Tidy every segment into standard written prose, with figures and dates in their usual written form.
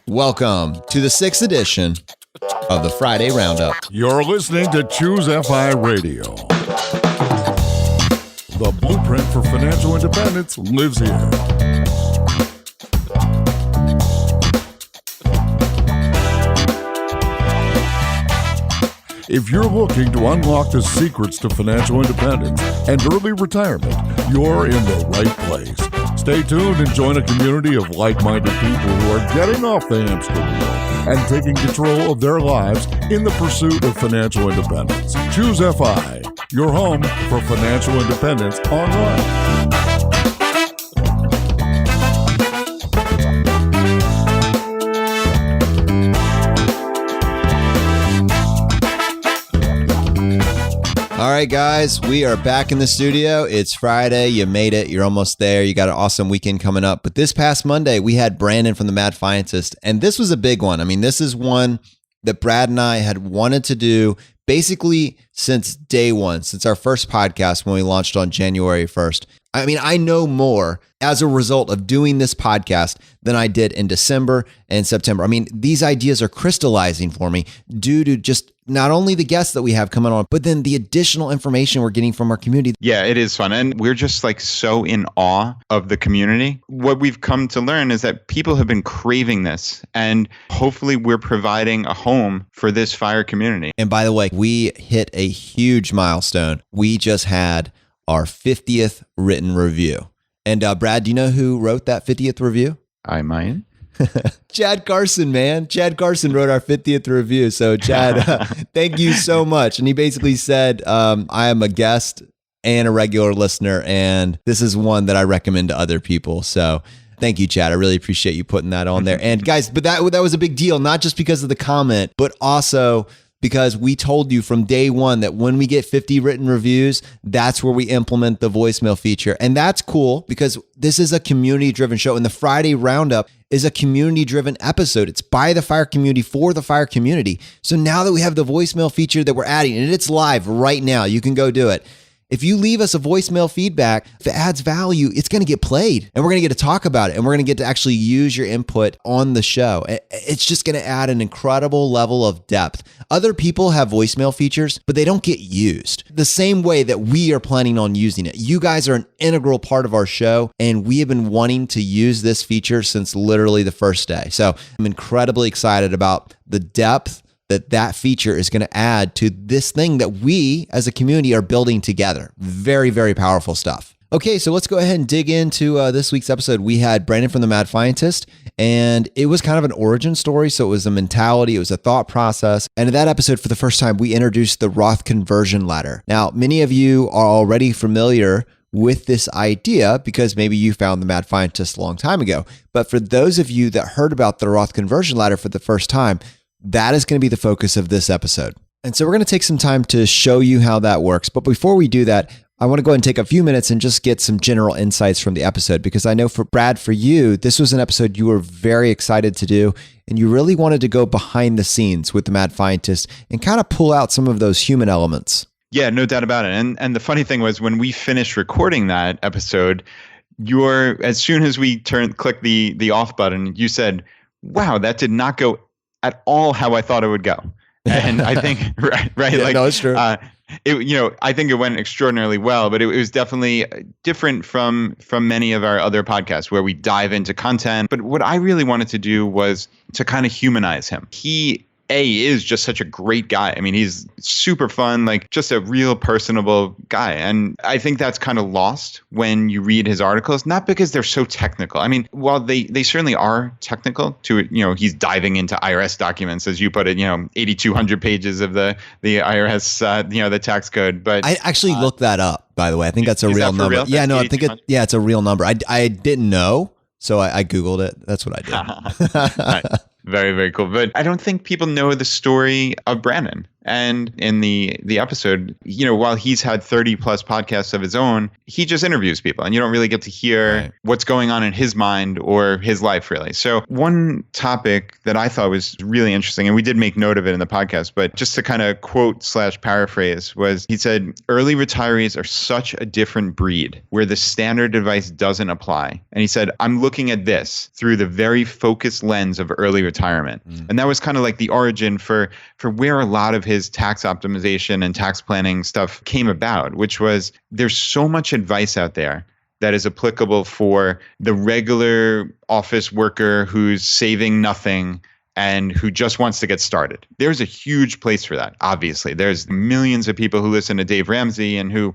Welcome to the 6th edition of the Friday Roundup. You're listening to Choose FI Radio. The blueprint for financial independence lives here. If you're looking to unlock the secrets to financial independence and early retirement, you're in the right place. Stay tuned and join a community of like-minded people who are getting off the hamster wheel and taking control of their lives in the pursuit of financial independence. Choose FI, your home for financial independence online. All right, guys, we are back in the studio. It's Friday. You made it. You're almost there. You got an awesome weekend coming up. But this past Monday, we had Brandon from the Mad Fientist, and this was a big one. I mean, this is one that Brad and I had wanted to do basically since day one, since our first podcast when we launched on January 1st. I mean, I know more as a result of doing this podcast than I did in December and September. I mean, these ideas are crystallizing for me due to just not only the guests that we have coming on, but then the additional information we're getting from our community. Yeah, it is fun. And we're just like so in awe of the community. What we've come to learn is that people have been craving this, and hopefully we're providing a home for this FIRE community. And by the way, we hit a huge milestone. We just had our 50th written review. And Brad, do you know who wrote that 50th review? I might. Chad Carson, man. Chad Carson wrote our 50th review. So Chad, thank you so much. And he basically said, I am a guest and a regular listener, and this is one that I recommend to other people. So thank you, Chad. I really appreciate you putting that on there. And guys, but that was a big deal, not just because of the comment, but also because we told you from day one that when we get 50 written reviews, that's where we implement the voicemail feature. And that's cool because this is a community-driven show, and the Friday Roundup is a community-driven episode. It's by the FIRE community for the FIRE community. So now that we have the voicemail feature that we're adding, and it's live right now, you can go do it. If you leave us a voicemail feedback, if it adds value, it's going to get played, and we're going to get to talk about it, and we're going to get to actually use your input on the show. It's just going to add an incredible level of depth. Other people have voicemail features, but they don't get used the same way that we are planning on using it. You guys are an integral part of our show, and we have been wanting to use this feature since literally the first day. So I'm incredibly excited about the depth that feature is going to add to this thing that we as a community are building together. Very, very powerful stuff. Okay, so let's go ahead and dig into this week's episode. We had Brandon from the Mad Fientist, and it was kind of an origin story. So it was a mentality, it was a thought process. And in that episode, for the first time, we introduced the Roth Conversion Ladder. Now, many of you are already familiar with this idea because maybe you found the Mad Fientist a long time ago. But for those of you that heard about the Roth Conversion Ladder for the first time, that is going to be the focus of this episode. And so we're going to take some time to show you how that works. But before we do that, I want to go ahead and take a few minutes and just get some general insights from the episode, because I know for Brad, for you, this was an episode you were very excited to do, and you really wanted to go behind the scenes with the Mad Fientist and kind of pull out some of those human elements. Yeah, no doubt about it. And the funny thing was, when we finished recording that episode, as soon as we clicked the off button, you said, "Wow, that did not go at all how I thought it would go." And I think, right? Yeah, like, no, it's true. I think it went extraordinarily well, but it was definitely different from many of our other podcasts where we dive into content. But what I really wanted to do was to kind of humanize him. He is just such a great guy. I mean, he's super fun, like just a real personable guy. And I think that's kind of lost when you read his articles, not because they're so technical. I mean, while they certainly are technical to, he's diving into IRS documents, as you put it, 8,200 pages of the IRS, the tax code. But I actually looked that up, by the way. I think that's a real number. Real? Yeah, no, I think it's a real number. I didn't know, so I Googled it. That's what I did. Right. Very, very cool. But I don't think people know the story of Brandon. And in the episode, while he's had 30 plus podcasts of his own, he just interviews people and you don't really get to hear what's going on in his mind or his life really. So one topic that I thought was really interesting, and we did make note of it in the podcast, but just to kind of quote/paraphrase was, he said, early retirees are such a different breed where the standard advice doesn't apply. And he said, I'm looking at this through the very focused lens of early retirement. And that was kind of like the origin for where a lot of his tax optimization and tax planning stuff came about, which was there's so much advice out there that is applicable for the regular office worker who's saving nothing and who just wants to get started. There's a huge place for that, obviously. There's millions of people who listen to Dave Ramsey and who,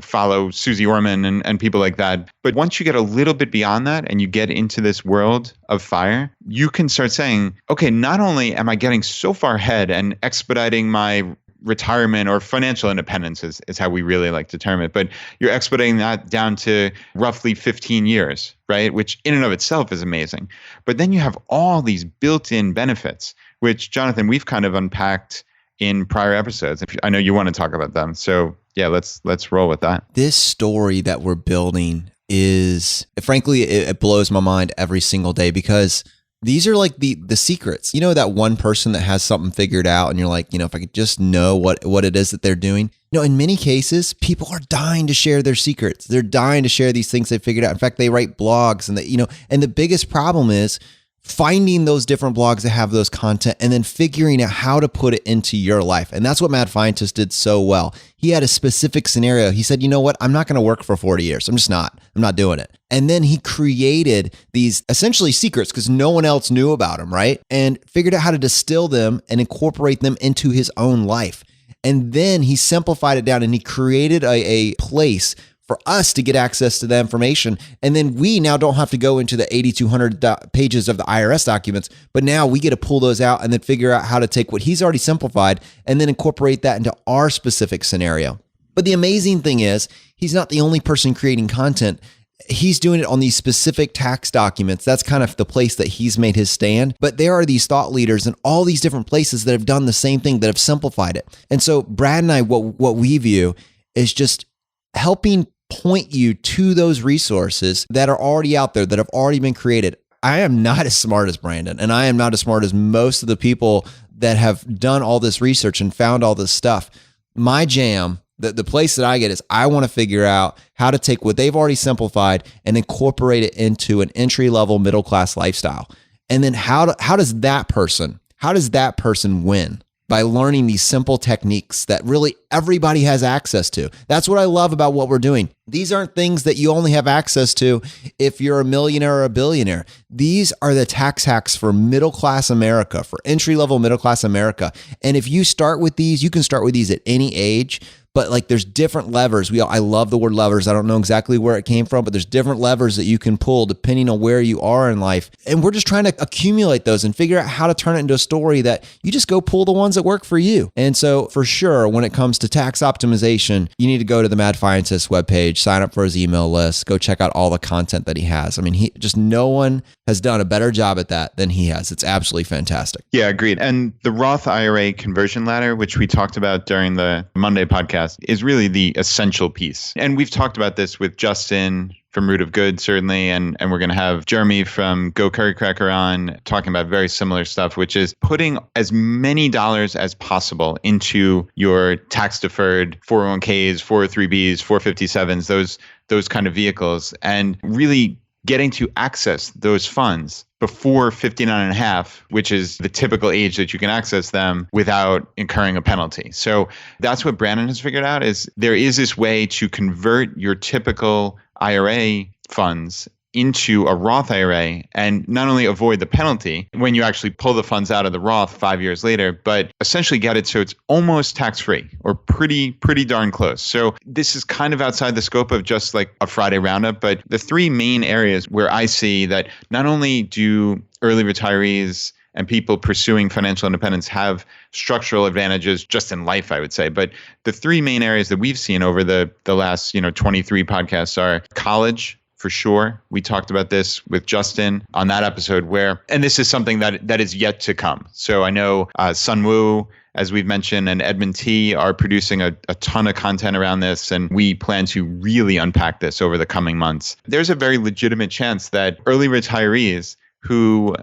follow Susie Orman and people like that. But once you get a little bit beyond that and you get into this world of FIRE, you can start saying, okay, not only am I getting so far ahead and expediting my retirement or financial independence is how we really like to term it. But you're expediting that down to roughly 15 years, right? Which in and of itself is amazing. But then you have all these built-in benefits, which, Jonathan, we've kind of unpacked in prior episodes. I know you want to talk about them. So yeah, let's roll with that. This story that we're building is, frankly, it blows my mind every single day, because these are like the secrets. That one person that has something figured out and you're like, if I could just know what it is that they're doing. In many cases, people are dying to share their secrets. They're dying to share these things they figured out. In fact, they write blogs and the biggest problem is finding those different blogs that have those content and then figuring out how to put it into your life. And that's what Mad Fientist did so well. He had a specific scenario. He said, you know what? I'm not going to work for 40 years. I'm not doing it. And then he created these essentially secrets because no one else knew about them, right? And figured out how to distill them and incorporate them into his own life. And then he simplified it down and he created a place for us to get access to the information. And then we now don't have to go into the 8,200 pages of the IRS documents, but now we get to pull those out and then figure out how to take what he's already simplified and then incorporate that into our specific scenario. But the amazing thing is, he's not the only person creating content. He's doing it on these specific tax documents. That's kind of the place that he's made his stand. But there are these thought leaders in all these different places that have done the same thing, that have simplified it. And so Brad and I, what we view is just helping point you to those resources that are already out there, that have already been created. I am not as smart as Brandon, and I am not as smart as most of the people that have done all this research and found all this stuff. My jam, the place that I get is I want to figure out how to take what they've already simplified and incorporate it into an entry-level middle-class lifestyle. And then how does that person win? By learning these simple techniques that really everybody has access to. That's what I love about what we're doing. These aren't things that you only have access to if you're a millionaire or a billionaire. These are the tax hacks for middle-class America, for entry-level middle-class America. And if you start with these, you can start with these at any age. But like there's different levers. I love the word levers. I don't know exactly where it came from, but there's different levers that you can pull depending on where you are in life. And we're just trying to accumulate those and figure out how to turn it into a story that you just go pull the ones that work for you. And so for sure, when it comes to tax optimization, you need to go to the Mad Fientist webpage, sign up for his email list, go check out all the content that he has. I mean, no one has done a better job at that than he has. It's absolutely fantastic. Yeah, agreed. And the Roth IRA Conversion Ladder, which we talked about during the Monday podcast, is really the essential piece. And we've talked about this with Justin from Root of Good, certainly, and we're going to have Jeremy from Go Curry Cracker on talking about very similar stuff, which is putting as many dollars as possible into your tax-deferred 401ks, 403bs, 457s, those kind of vehicles, and really getting to access those funds before 59 and a half, which is the typical age that you can access them without incurring a penalty. So that's what Brandon has figured out, is there is this way to convert your typical IRA funds into a Roth IRA and not only avoid the penalty when you actually pull the funds out of the Roth 5 years later, but essentially get it so it's almost tax-free or pretty darn close. So this is kind of outside the scope of just like a Friday Roundup, but the three main areas where I see that not only do early retirees and people pursuing financial independence have structural advantages just in life, I would say. But the three main areas that we've seen over the last 23 podcasts are college, for sure. We talked about this with Justin on that episode and this is something that is yet to come. So I know Sun Woo as we've mentioned, and Edmund T. are producing a ton of content around this, and we plan to really unpack this over the coming months. There's a very legitimate chance that early retirees who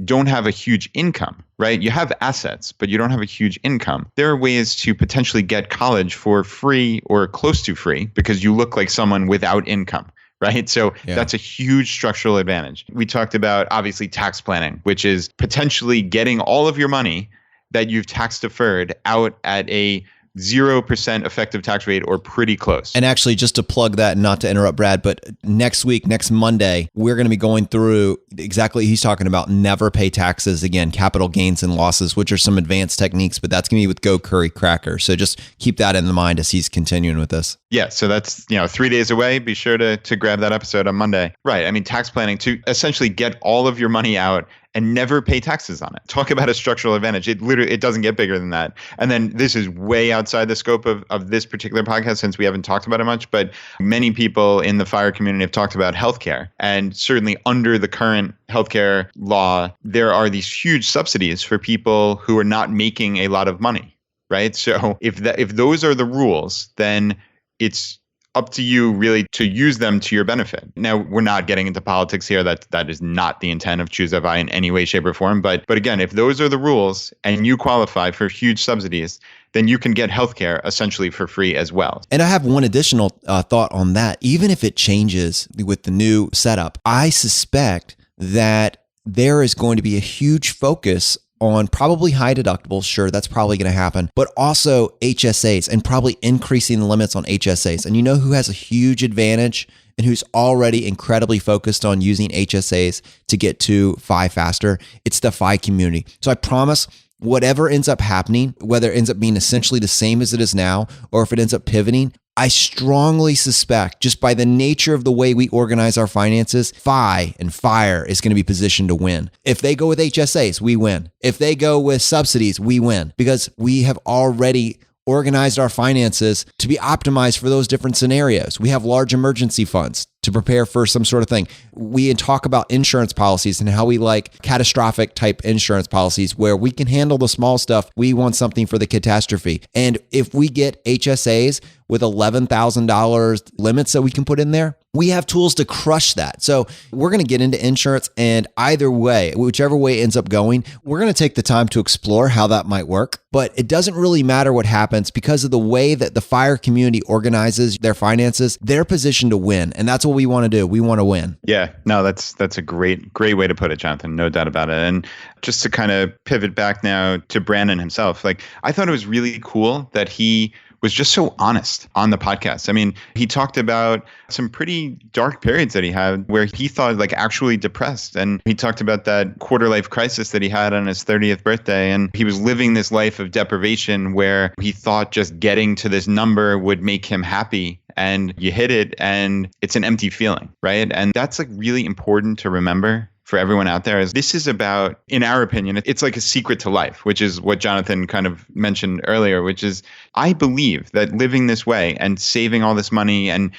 don't have a huge income, right? You have assets, but you don't have a huge income. There are ways to potentially get college for free or close to free because you look like someone without income, right? So that's a huge structural advantage. We talked about, obviously, tax planning, which is potentially getting all of your money that you've tax deferred out at a 0% effective tax rate or pretty close. And actually, just to plug that, and not to interrupt Brad, but next week, next Monday, we're going to be going through exactly, he's talking about never pay taxes again, capital gains and losses, which are some advanced techniques, but that's going to be with Go Curry Cracker. So just keep that in mind as he's continuing with this. Yeah, so that's 3 days away. Be sure to grab that episode on Monday. Right. I mean, tax planning to essentially get all of your money out and never pay taxes on it. Talk about a structural advantage. It doesn't get bigger than that. And then this is way outside the scope of this particular podcast since we haven't talked about it much, but many people in the FIRE community have talked about healthcare. And certainly under the current healthcare law, there are these huge subsidies for people who are not making a lot of money, right? So if those are the rules, then it's up to you really to use them to your benefit. Now, we're not getting into politics here. That is not the intent of Choose FI in any way, shape, or form. But again, if those are the rules and you qualify for huge subsidies, then you can get healthcare essentially for free as well. And I have one additional thought on that. Even if it changes with the new setup, I suspect that there is going to be a huge focus on probably high deductibles. Sure, that's probably going to happen, but also HSAs and probably increasing the limits on HSAs. And you know who has a huge advantage and who's already incredibly focused on using HSAs to get to FI faster? It's the FI community. So I promise, whatever ends up happening, whether it ends up being essentially the same as it is now, or if it ends up pivoting, I strongly suspect, just by the nature of the way we organize our finances, FI and FIRE is going to be positioned to win. If they go with HSAs, we win. If they go with subsidies, we win, because we have already organized our finances to be optimized for those different scenarios. We have large emergency funds to prepare for some sort of thing. We talk about insurance policies and how we like catastrophic type insurance policies where we can handle the small stuff. We want something for the catastrophe. And if we get HSAs with $11,000 limits that we can put in there, we have tools to crush that. So we're going to get into insurance, and either way, whichever way it ends up going, we're going to take the time to explore how that might work. But it doesn't really matter what happens because of the way that the FIRE community organizes their finances. They're positioned to win, and that's what we want to do. We want to win. Yeah, no, that's a great way to put it, Jonathan. No doubt about it. And just to kind of pivot back now to Brandon himself, like I thought it was really cool that he was just so honest on the podcast. I mean, he talked about some pretty dark periods that he had where he thought like actually depressed. And he talked about that quarter life crisis that he had on his 30th birthday. And he was living this life of deprivation where he thought just getting to this number would make him happy. And you hit it and it's an empty feeling, right? And that's like really important to remember for everyone out there. Is this is about, in our opinion, it's like a secret to life, which is what Jonathan kind of mentioned earlier, which is I believe that living this way and saving all this money and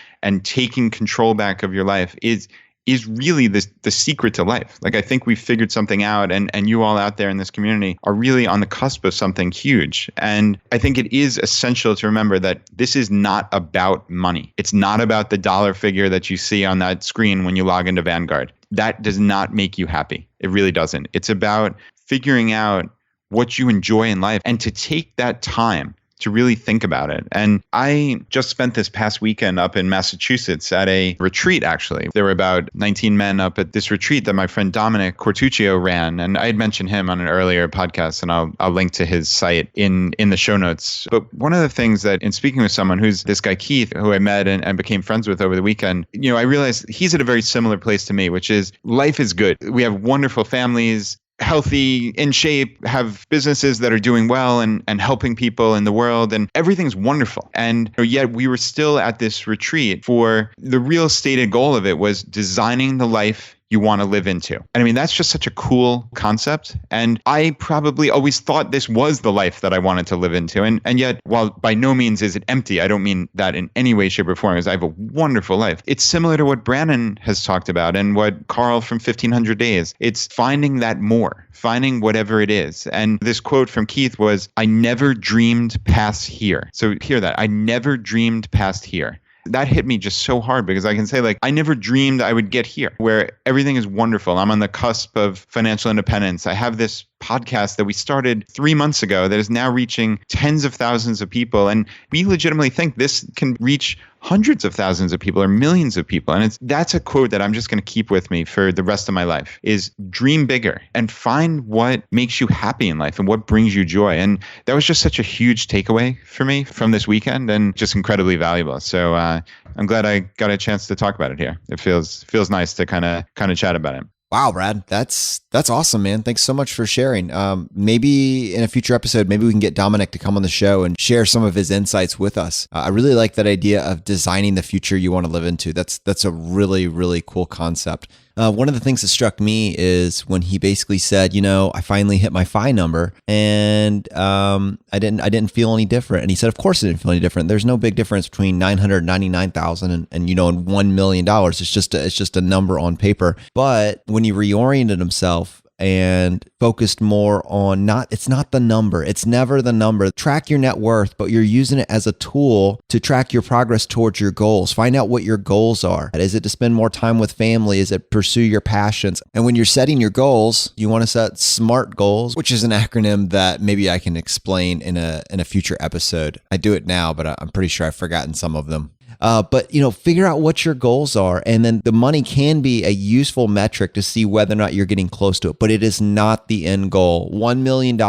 taking control back of your life is really the secret to life. Like I think we've figured something out, and you all out there in this community are really on the cusp of something huge. And I think it is essential to remember that this is not about money. It's not about the dollar figure that you see on that screen when you log into Vanguard. That does not make you happy. It really doesn't. It's about figuring out what you enjoy in life and to take that time to really think about it. And I just spent this past weekend up in Massachusetts at a retreat, actually. There were about 19 men up at this retreat that my friend Dominic Cortuccio ran. And I had mentioned him on an earlier podcast, and I'll link to his site in the show notes. But one of the things that, in speaking with someone who's this guy Keith, who I met and became friends with over the weekend, I realized he's at a very similar place to me, which is life is good. We have wonderful families, healthy, in shape, have businesses that are doing well and helping people in the world, and everything's wonderful. And yet we were still at this retreat for the real stated goal of it was designing the life you want to live into. And I mean, that's just such a cool concept. And I probably always thought this was the life that I wanted to live into. And yet, while by no means is it empty, I don't mean that in any way, shape, or form, because I have a wonderful life. It's similar to what Brandon has talked about and what Carl from 1500 Days. It's finding that more, finding whatever it is. And this quote from Keith was, I never dreamed past here. So hear that. I never dreamed past here. That hit me just so hard because I can say, like, I never dreamed I would get here where everything is wonderful. I'm on the cusp of financial independence. I have this podcast that we started 3 months ago that is now reaching tens of thousands of people. And we legitimately think this can reach hundreds of thousands of people or millions of people. And that's a quote that I'm just going to keep with me for the rest of my life is dream bigger and find what makes you happy in life and what brings you joy. And that was just such a huge takeaway for me from this weekend and just incredibly valuable. So I'm glad I got a chance to talk about it here. It feels nice to kind of chat about it. Wow, Brad, that's awesome, man. Thanks so much for sharing. Maybe in a future episode, maybe we can get Dominic to come on the show and share some of his insights with us. I really like that idea of designing the future you want to live into. That's a really, really cool concept. One of the things that struck me is when he basically said, I finally hit my FI number and I didn't feel any different. And he said, of course it didn't feel any different. There's no big difference between 999,000 and and $1 million. It's just a number on paper. But when he reoriented himself and focused more on it's not the number. It's never the number. Track your net worth, but you're using it as a tool to track your progress towards your goals. Find out what your goals are. Is it to spend more time with family? Is it pursue your passions? And when you're setting your goals, you want to set SMART goals, which is an acronym that maybe I can explain in a future episode. I do it now, but I'm pretty sure I've forgotten some of them. But figure out what your goals are. And then the money can be a useful metric to see whether or not you're getting close to it, but it is not the end goal. $1 million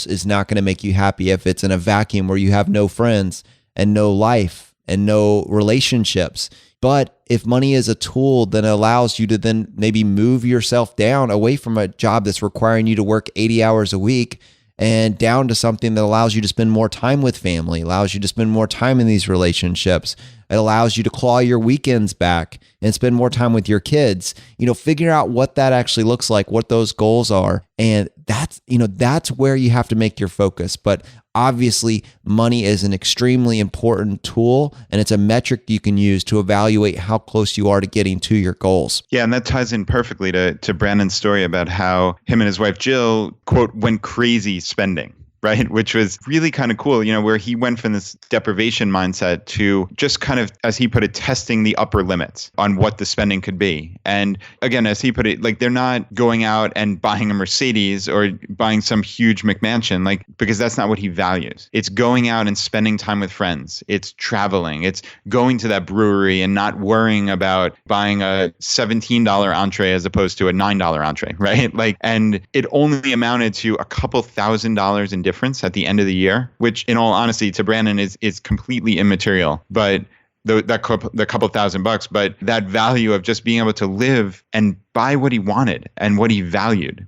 is not going to make you happy if it's in a vacuum where you have no friends and no life and no relationships. But if money is a tool that allows you to then maybe move yourself down away from a job that's requiring you to work 80 hours a week and down to something that allows you to spend more time with family, allows you to spend more time in these relationships. It allows you to claw your weekends back and spend more time with your kids. Figure out what that actually looks like, what those goals are. And that's where you have to make your focus. But obviously, money is an extremely important tool, and it's a metric you can use to evaluate how close you are to getting to your goals. Yeah, and that ties in perfectly to Brandon's story about how him and his wife, Jill, quote, went crazy spending. Right, which was really kind of cool, where he went from this deprivation mindset to just kind of, as he put it, testing the upper limits on what the spending could be. And again, as he put it, like they're not going out and buying a Mercedes or buying some huge McMansion, because that's not what he values. It's going out and spending time with friends. It's traveling. It's going to that brewery and not worrying about buying a $17 entree as opposed to a $9 entree, right? And it only amounted to a couple $1,000s in difference at the end of the year, which in all honesty to Brandon is completely immaterial. But the couple $1,000, but that value of just being able to live and buy what he wanted and what he valued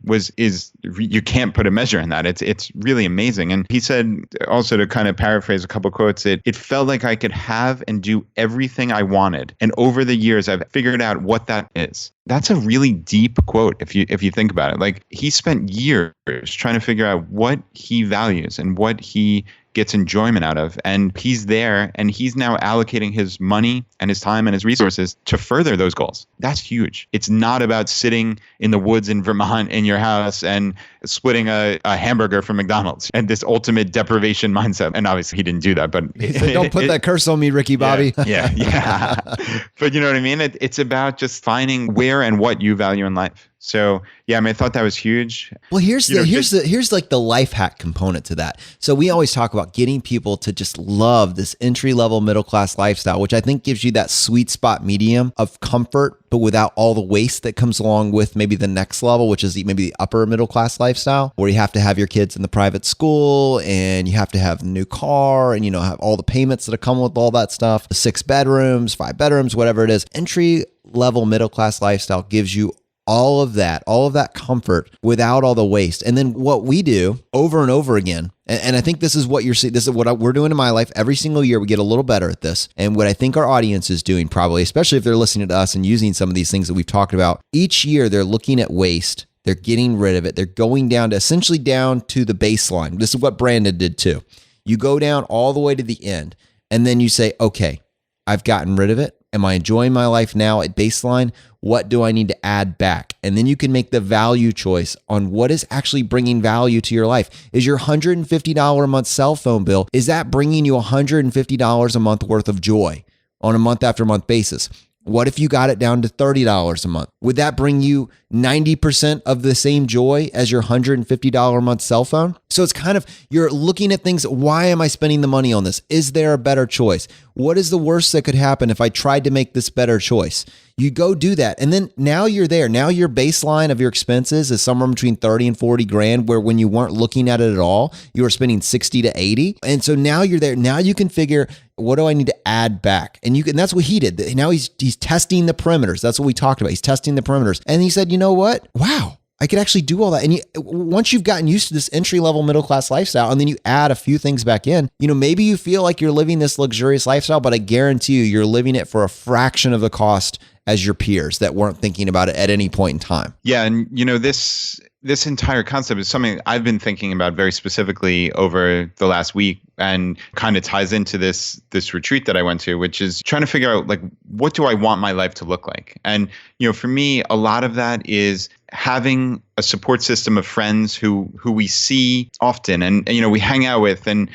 you can't put a measure in that. It's really amazing. And he said also, to kind of paraphrase a couple quotes, it felt like I could have and do everything I wanted. And over the years, I've figured out what that is. That's a really deep quote if you think about it. He spent years trying to figure out what he values and what he gets enjoyment out of. And he's there and he's now allocating his money and his time and his resources to further those goals. That's huge. It's not about sitting in the woods in Vermont in your house and splitting a hamburger from McDonald's and this ultimate deprivation mindset. And obviously he didn't do that, but don't put that curse on me, Ricky Bobby. Yeah. But you know what I mean? It's about just finding where and what you value in life. So yeah, I thought that was huge. Well, here's like the life hack component to that. So we always talk about getting people to just love this entry level middle class lifestyle, which I think gives you that sweet spot medium of comfort, but without all the waste that comes along with maybe the next level, which is maybe the upper middle class lifestyle, where you have to have your kids in the private school and you have to have a new car and have all the payments that come with all that stuff, 6 bedrooms, 5 bedrooms, whatever it is. Entry level middle class lifestyle gives you all of that comfort without all the waste. And then what we do over and over again, and I think this is what you're seeing, this is what we're doing in my life. Every single year we get a little better at this. And what I think our audience is doing probably, especially if they're listening to us and using some of these things that we've talked about, each year they're looking at waste. They're getting rid of it. They're going down to essentially down to the baseline. This is what Brandon did too. You go down all the way to the end and then you say, okay, I've gotten rid of it. Am I enjoying my life now at baseline? What do I need to add back? And then you can make the value choice on what is actually bringing value to your life. Is your $150 a month cell phone bill, is that bringing you $150 a month worth of joy on a month after month basis? What if you got it down to $30 a month? Would that bring you 90% of the same joy as your $150 a month cell phone? So it's kind of, you're looking at things. Why am I spending the money on this? Is there a better choice? What is the worst that could happen if I tried to make this better choice? You go do that. And then now you're there. Now your baseline of your expenses is somewhere between 30 and 40 grand, where when you weren't looking at it at all, you were spending 60 to 80. And so now you're there. Now you can figure, what do I need to add back? And that's what he did. Now he's testing the perimeters. That's what we talked about. He's testing the perimeters. And he said, you know what? Wow, I could actually do all that. And once you've gotten used to this entry-level middle-class lifestyle, and then you add a few things back in, maybe you feel like you're living this luxurious lifestyle, but I guarantee you're living it for a fraction of the cost as your peers that weren't thinking about it at any point in time. Yeah. And, this entire concept is something I've been thinking about very specifically over the last week, and kind of ties into this retreat that I went to, which is trying to figure out, like, what do I want my life to look like? And, for me, a lot of that is having a support system of friends who we see often and we hang out with. And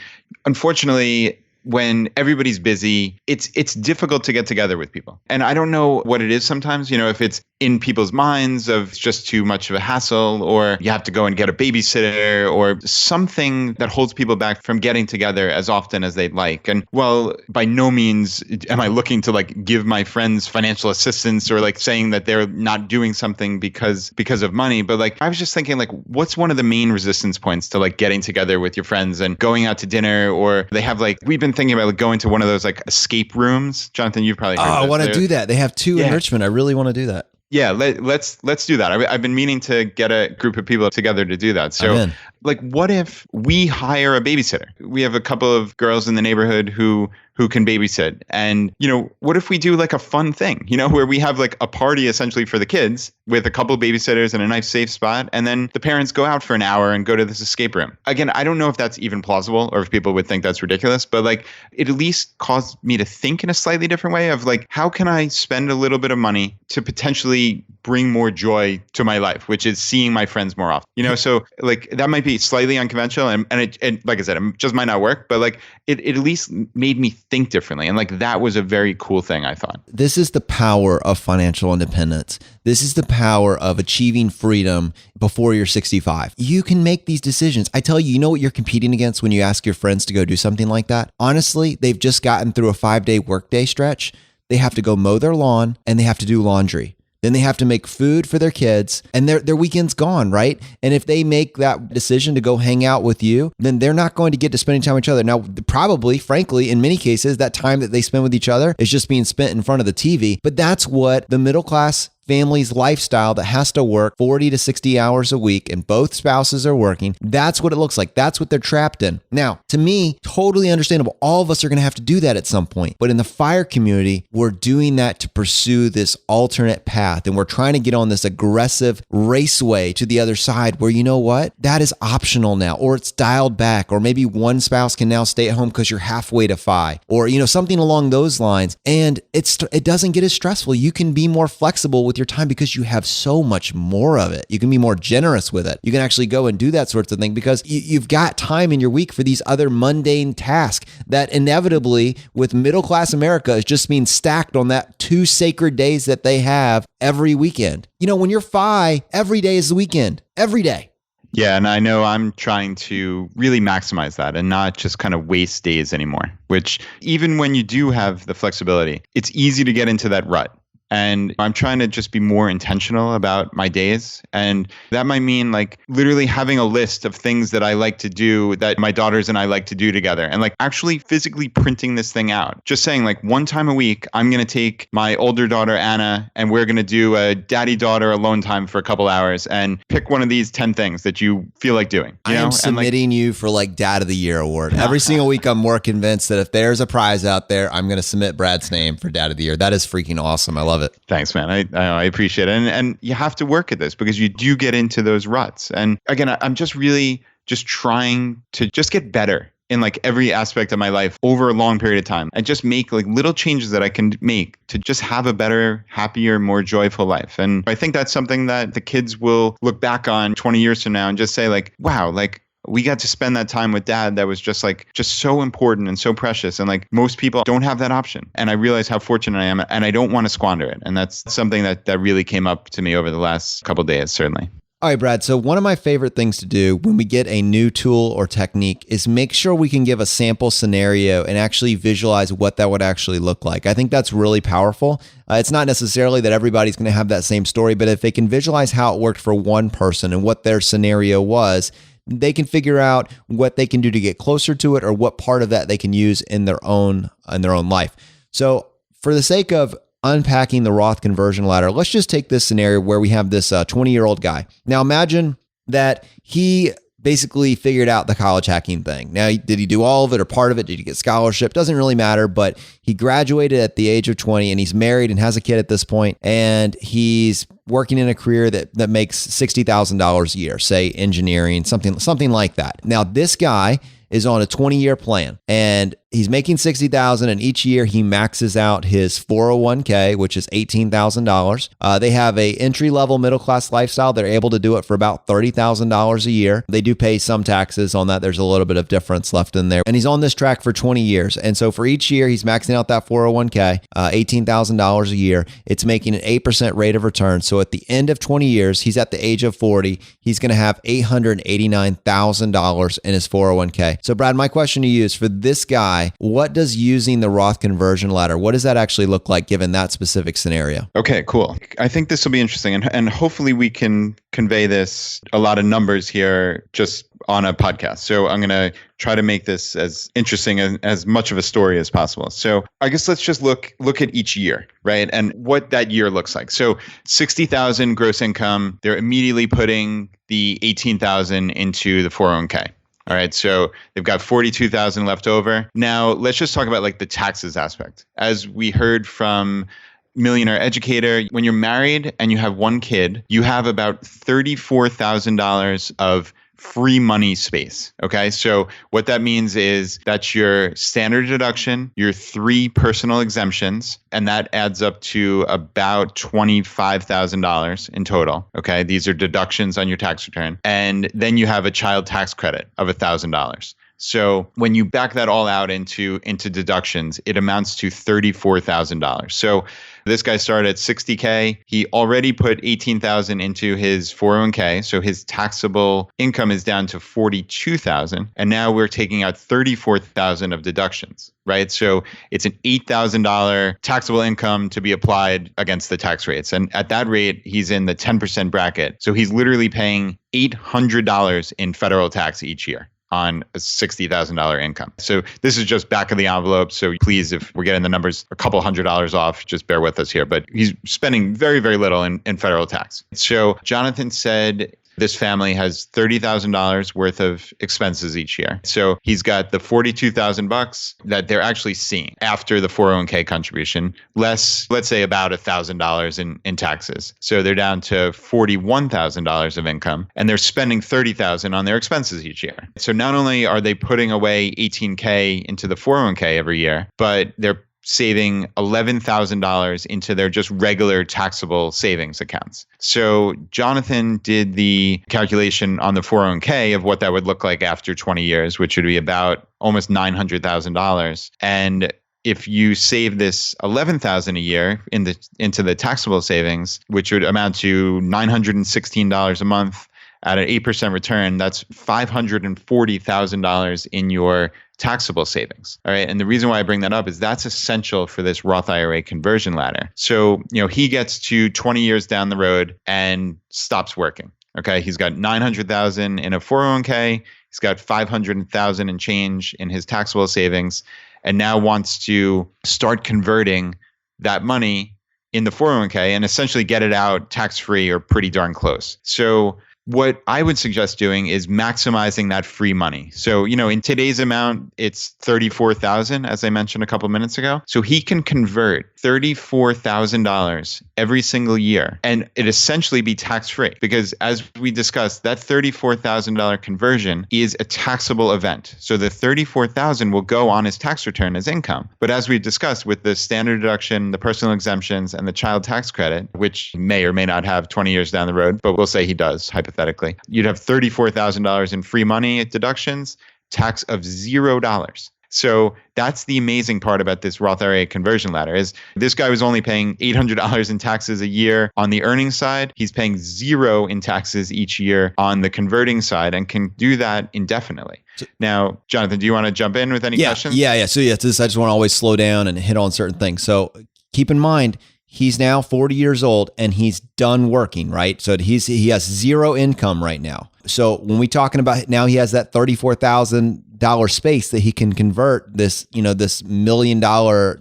unfortunately, when everybody's busy, it's difficult to get together with people. And I don't know what it is sometimes, if it's in people's minds of just too much of a hassle, or you have to go and get a babysitter, or something that holds people back from getting together as often as they'd like. And well, by no means am I looking to give my friends financial assistance, or saying that they're not doing something because of money. But I was just thinking, what's one of the main resistance points to getting together with your friends and going out to dinner? Or they have we've been thinking about going to one of those escape rooms. Jonathan, you've probably heard of I want to do that. They have two in Richmond. I really want to do that. Yeah, let's do that. I've been meaning to get a group of people together to do that. So, what if we hire a babysitter? We have a couple of girls in the neighborhood who can babysit. And, what if we do a fun thing, where we have a party essentially for the kids with a couple of babysitters in a nice safe spot. And then the parents go out for an hour and go to this escape room. Again, I don't know if that's even plausible or if people would think that's ridiculous, but it at least caused me to think in a slightly different way of how can I spend a little bit of money to potentially bring more joy to my life, which is seeing my friends more often, so that might be slightly unconventional and it like I said, it just might not work, but it at least made me think differently. And that was a very cool thing, I thought. This is the power of financial independence. This is the power of achieving freedom before you're 65. You can make these decisions. I tell you, you know what you're competing against when you ask your friends to go do something like that? Honestly, they've just gotten through a 5-day workday stretch. They have to go mow their lawn and they have to do laundry. Then they have to make food for their kids, and their weekend's gone, right? And if they make that decision to go hang out with you, then they're not going to get to spending time with each other. Now, probably, frankly, in many cases, that time that they spend with each other is just being spent in front of the TV. But that's what the middle class family's lifestyle that has to work 40 to 60 hours a week and both spouses are working. That's what it looks like. That's what they're trapped in. Now, to me, totally understandable. All of us are going to have to do that at some point. But in the FIRE community, we're doing that to pursue this alternate path. And we're trying to get on this aggressive raceway to the other side where, you know what? That is optional now, or it's dialed back, or maybe one spouse can now stay at home because you're halfway to FI, or, something along those lines. And it doesn't get as stressful. You can be more flexible with your time because you have so much more of it. You can be more generous with it. You can actually go and do that sorts of thing because you've got time in your week for these other mundane tasks that inevitably with middle class America is just being stacked on that 2 sacred days that they have every weekend. When you're FI, every day is the weekend. Every day. Yeah, and I know I'm trying to really maximize that and not just kind of waste days anymore, which even when you do have the flexibility, it's easy to get into that rut. And I'm trying to just be more intentional about my days. And that might mean like literally having a list of things that I like to do, that my daughters and I like to do together, and like actually physically printing this thing out. Just saying like one time a week, I'm going to take my older daughter, Anna, and we're going to do a daddy-daughter alone time for a couple hours and pick one of these 10 things that you feel like doing. I am submitting you for like Dad of the Year award. Every single week, I'm more convinced that if there's a prize out there, I'm going to submit Brad's name for Dad of the Year. That is freaking awesome. I love it. Thanks, man. I appreciate it. And you have to work at this because you do get into those ruts. And again, I'm just really just trying to just get better in like every aspect of my life over a long period of time, and just make like little changes that I can make to just have a better, happier, more joyful life. And I think that's something that the kids will look back on 20 years from now and just say like, wow, like we got to spend that time with Dad that was just so important and so precious. And like most people don't have that option. And I realize how fortunate I am, and I don't want to squander it. And that's something that really came up to me over the last couple of days, certainly. All right, Brad. So one of my favorite things to do when we get a new tool or technique is make sure we can give a sample scenario and actually visualize what that would actually look like. I think that's really powerful. It's not necessarily that everybody's going to have that same story, but if they can visualize how it worked for one person and what their scenario was, they can figure out what they can do to get closer to it, or what part of that they can use in their own life. So for the sake of unpacking the Roth Conversion Ladder, let's just take this scenario where we have this 20-year-old guy. Now imagine that he basically figured out the college hacking thing. Now, did he do all of it or part of it? Did he get scholarship? Doesn't really matter, but he graduated at the age of 20 and he's married and has a kid at this point, and he's working in a career that makes $60,000 a year, say engineering, something like that. Now, this guy is on a 20-year plan, and he's making $60,000, and each year he maxes out his 401k, which is $18,000. They have a entry-level middle-class lifestyle. They're able to do it for about $30,000 a year. They do pay some taxes on that. There's a little bit of difference left in there. And he's on this track for 20 years. And so for each year, he's maxing out that 401k, $18,000 a year. It's making an 8% rate of return. So at the end of 20 years, he's at the age of 40. He's going to have $889,000 in his 401k. So Brad, my question to you is, for this guy, what does using the Roth Conversion Ladder, what does that actually look like given that specific scenario? Okay, cool. I think this will be interesting, and hopefully we can convey this, a lot of numbers here, just on a podcast. So I'm going to try to make this as interesting and as much of a story as possible. So I guess let's just look at each year, right? And what that year looks like. So 60,000 gross income, they're immediately putting the 18,000 into the 401k. All right, so they've got 42,000 left over. Now, let's just talk about like the taxes aspect. As we heard from Millionaire Educator, when you're married and you have one kid, you have about $34,000 of free money space. Okay. So what that means is that's your standard deduction, your 3 personal exemptions, and that adds up to about $25,000 in total. Okay. These are deductions on your tax return. And then you have a child tax credit of $1,000. So when you back that all out into deductions, it amounts to $34,000. So this guy started at 60K. He already put 18,000 into his 401k. So his taxable income is down to 42,000. And now we're taking out 34,000 of deductions, right? So it's an $8,000 taxable income to be applied against the tax rates. And at that rate, he's in the 10% bracket. So he's literally paying $800 in federal tax each year on a $60,000 income. So this is just back of the envelope. So please, if we're getting the numbers a couple $100 off, just bear with us here. But he's spending very, very little in federal tax. So Jonathan said this family has $30,000 worth of expenses each year. So he's got the $42,000 that they're actually seeing after the 401k contribution, less, let's say about $1,000 in taxes. So they're down to $41,000 of income, and they're spending $30,000 on their expenses each year. So not only are they putting away $18K into the 401k every year, but they're saving $11,000 into their just regular taxable savings accounts. So Jonathan did the calculation on the 401k of what that would look like after 20 years, which would be about almost $900,000. And if you save this $11,000 a year into the taxable savings, which would amount to $916 a month, at an 8% return, that's $540,000 in your taxable savings. All right. And the reason why I bring that up is that's essential for this Roth IRA conversion ladder. So, he gets to 20 years down the road and stops working. Okay. He's got 900,000 in a 401k. He's got 500,000 and change in his taxable savings, and now wants to start converting that money in the 401k and essentially get it out tax-free or pretty darn close. So what I would suggest doing is maximizing that free money. So, in today's amount, it's $34,000, as I mentioned a couple of minutes ago. So he can convert $34,000 every single year, and it essentially be tax-free, because as we discussed, that $34,000 conversion is a taxable event. So the $34,000 will go on his tax return as income. But as we discussed, with the standard deduction, the personal exemptions, and the child tax credit, which may or may not have 20 years down the road, but we'll say he does, hypothetically, you'd have $34,000 in free money at deductions, tax of $0. So that's the amazing part about this Roth IRA conversion ladder is this guy was only paying $800 in taxes a year on the earnings side. He's paying $0 in taxes each year on the converting side and can do that indefinitely. Now, Jonathan, do you want to jump in with any questions? Yeah. So I just want to always slow down and hit on certain things. So keep in mind, he's now 40 years old and he's done working, right? So he has zero income right now. So when we're talking about now, he has that $34,000 space that he can convert this, this $1 million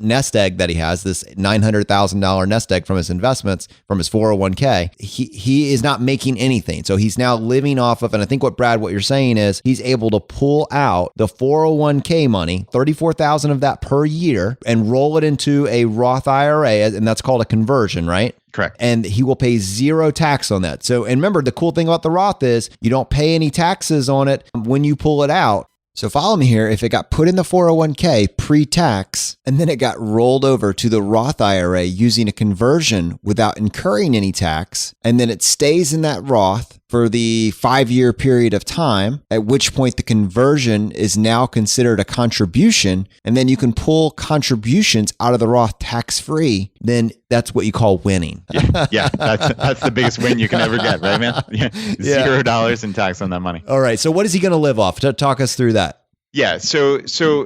nest egg that he has, this $900,000 nest egg from his investments, from his 401k. He is not making anything. So he's now living off of, and I think what you're saying is he's able to pull out the 401k money, $34,000 of that per year, and roll it into a Roth IRA, and that's called a conversion, right? Correct. And he will pay zero tax on that. So, and remember, the cool thing about the Roth is you don't pay any taxes on it when you pull it out. So follow me here. If it got put in the 401k pre-tax and then it got rolled over to the Roth IRA using a conversion without incurring any tax, and then it stays in that Roth for the 5-year period of time, at which point the conversion is now considered a contribution, and then you can pull contributions out of the Roth tax-free, then that's what you call winning. Yeah, that's the biggest win you can ever get, right, man? Yeah. $0 in tax on that money. All right. So what is he going to live off? Talk us through that. Yeah. So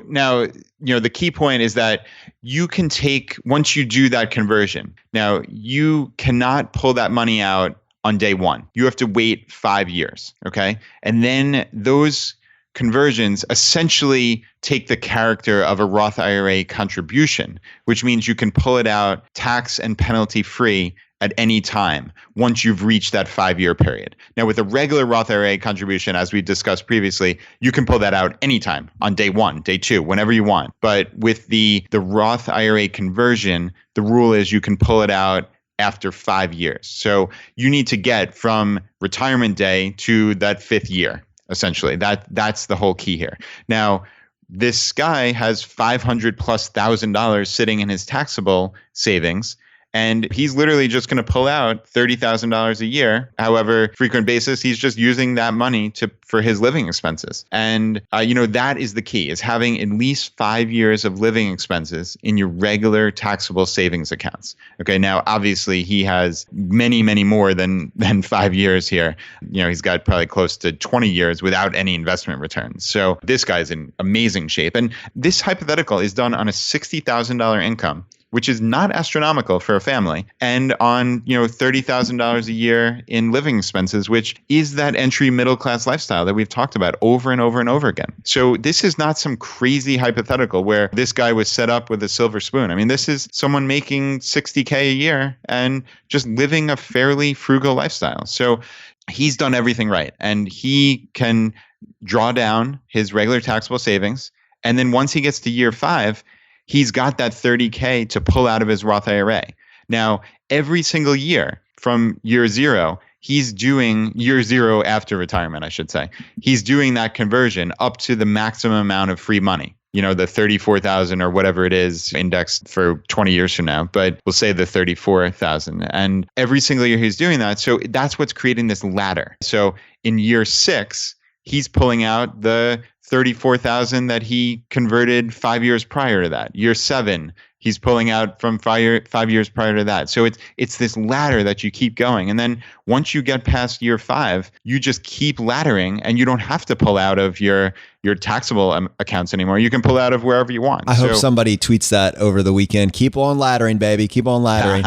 now, the key point is that you can take, once you do that conversion, now you cannot pull that money out on day one. You have to wait 5 years. Okay. And then those conversions essentially take the character of a Roth IRA contribution, which means you can pull it out tax and penalty free at any time once you've reached that 5-year period. Now, with a regular Roth IRA contribution, as we discussed previously, you can pull that out anytime on day 1, day 2, whenever you want. But with the Roth IRA conversion, the rule is you can pull it out after 5 years. So you need to get from retirement day to that 5th year, essentially. That's the whole key here. Now, this guy has $500,000+ sitting in his taxable savings, and he's literally just going to pull out $30,000 a year. However, frequent basis, he's just using that money for his living expenses. And, that is the key, is having at least 5 years of living expenses in your regular taxable savings accounts. Okay. Now, obviously, he has many, many more than 5 years here. He's got probably close to 20 years without any investment returns. So this guy's in amazing shape. And this hypothetical is done on a $60,000 income, which is not astronomical for a family, and on $30,000 a year in living expenses, which is that entry middle class lifestyle that we've talked about over and over and over again. So this is not some crazy hypothetical where this guy was set up with a silver spoon. I mean, this is someone making $60K a year and just living a fairly frugal lifestyle. So he's done everything right, and he can draw down his regular taxable savings, and then once he gets to year 5, he's got that $30K to pull out of his Roth IRA. Now, every single year from year 0, he's doing year 0 after retirement, I should say. He's doing that conversion up to the maximum amount of free money, the 34,000 or whatever it is indexed for 20 years from now, but we'll say the 34,000. And every single year he's doing that. So that's what's creating this ladder. So in year 6, he's pulling out the 34,000 that he converted 5 years prior to that. Year 7, he's pulling out from 5 years prior to that. So it's this ladder that you keep going. And then once you get past year 5, you just keep laddering, and you don't have to pull out of your taxable accounts anymore. You can pull out of wherever you want. I hope somebody tweets that over the weekend. Keep on laddering, baby. Keep on laddering.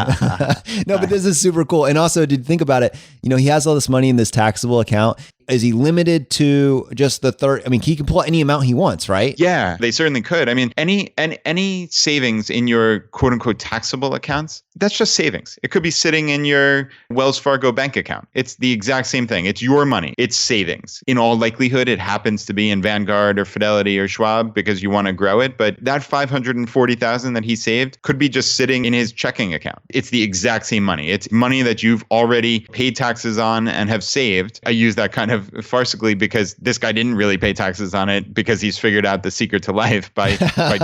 No, but this is super cool. And also, did you think about it? He has all this money in this taxable account. Is he limited to just the third? I mean, he can pull any amount he wants, right? Yeah, they certainly could. I mean, any savings in your quote unquote taxable accounts, that's just savings. It could be sitting in your Wells Fargo bank account. It's the exact same thing. It's your money. It's savings. In all likelihood, it happens to be in Vanguard or Fidelity or Schwab because you want to grow it. But that $540,000 that he saved could be just sitting in his checking account. It's the exact same money. It's money that you've already paid taxes on and have saved. I use that kind of farcically because this guy didn't really pay taxes on it because he's figured out the secret to life by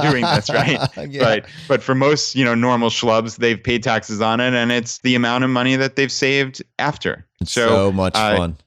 doing this, right? Yeah. But for most, normal schlubs, they've paid taxes on it, and it's the amount of money that they've saved after. So much fun.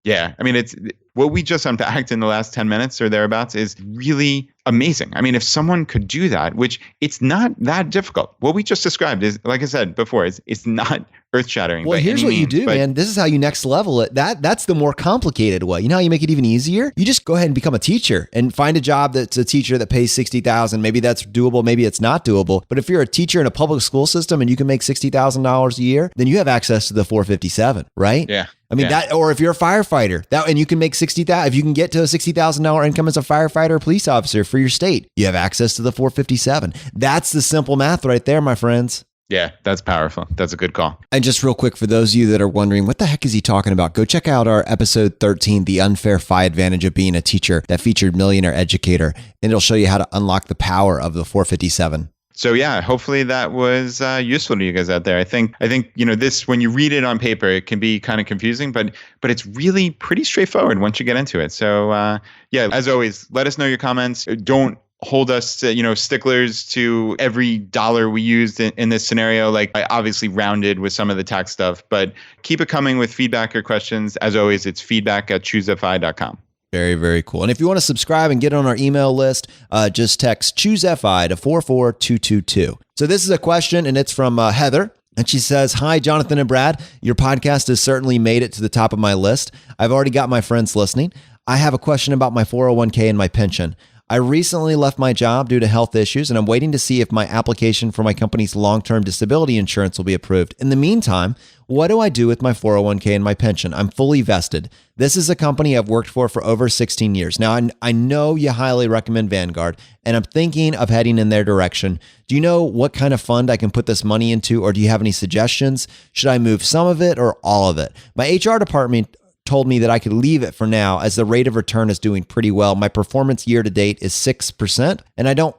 Yeah. I mean, it's what we just unpacked in the last 10 minutes or thereabouts is really amazing. I mean, if someone could do that, which it's not that difficult. What we just described is, like I said before, it's not earth-shattering. Well, here's what you do, man. This is how you next level it. That's the more complicated way. You know how you make it even easier? You just go ahead and become a teacher and find a job that's a teacher that pays $60,000. Maybe that's doable. Maybe it's not doable. But if you're a teacher in a public school system and you can make $60,000 a year, then you have access to the 457, right? Yeah. I mean, that, or if you're a firefighter, and you can make $60,000, if you can get to a $60,000 income as a firefighter or police officer for your state, you have access to the 457. That's the simple math right there, my friends. Yeah, that's powerful. That's a good call. And just real quick, for those of you that are wondering, what the heck is he talking about? Go check out our episode 13, The Unfair Phi Advantage of Being a Teacher, that featured Millionaire Educator, and it'll show you how to unlock the power of the 457. So yeah, hopefully that was useful to you guys out there. I think this, when you read it on paper, it can be kind of confusing, but it's really pretty straightforward once you get into it. So yeah, as always, let us know your comments. Don't hold us to, sticklers to every dollar we used in this scenario. Like, I obviously rounded with some of the tax stuff, but keep it coming with feedback or questions. As always, it's feedback@choosefi.com. Very, very cool. And if you want to subscribe and get on our email list, just text ChooseFI to 44222. So this is a question, and it's from Heather. And she says, "Hi, Jonathan and Brad. Your podcast has certainly made it to the top of my list. I've already got my friends listening. I have a question about my 401k and my pension. I recently left my job due to health issues, and I'm waiting to see if my application for my company's long-term disability insurance will be approved. In the meantime, what do I do with my 401k and my pension? I'm fully vested. This is a company I've worked for over 16 years. Now, I know you highly recommend Vanguard, and I'm thinking of heading in their direction. Do you know what kind of fund I can put this money into, or do you have any suggestions? Should I move some of it or all of it? My HR department told me that I could leave it for now as the rate of return is doing pretty well. My performance year to date is 6%, and I don't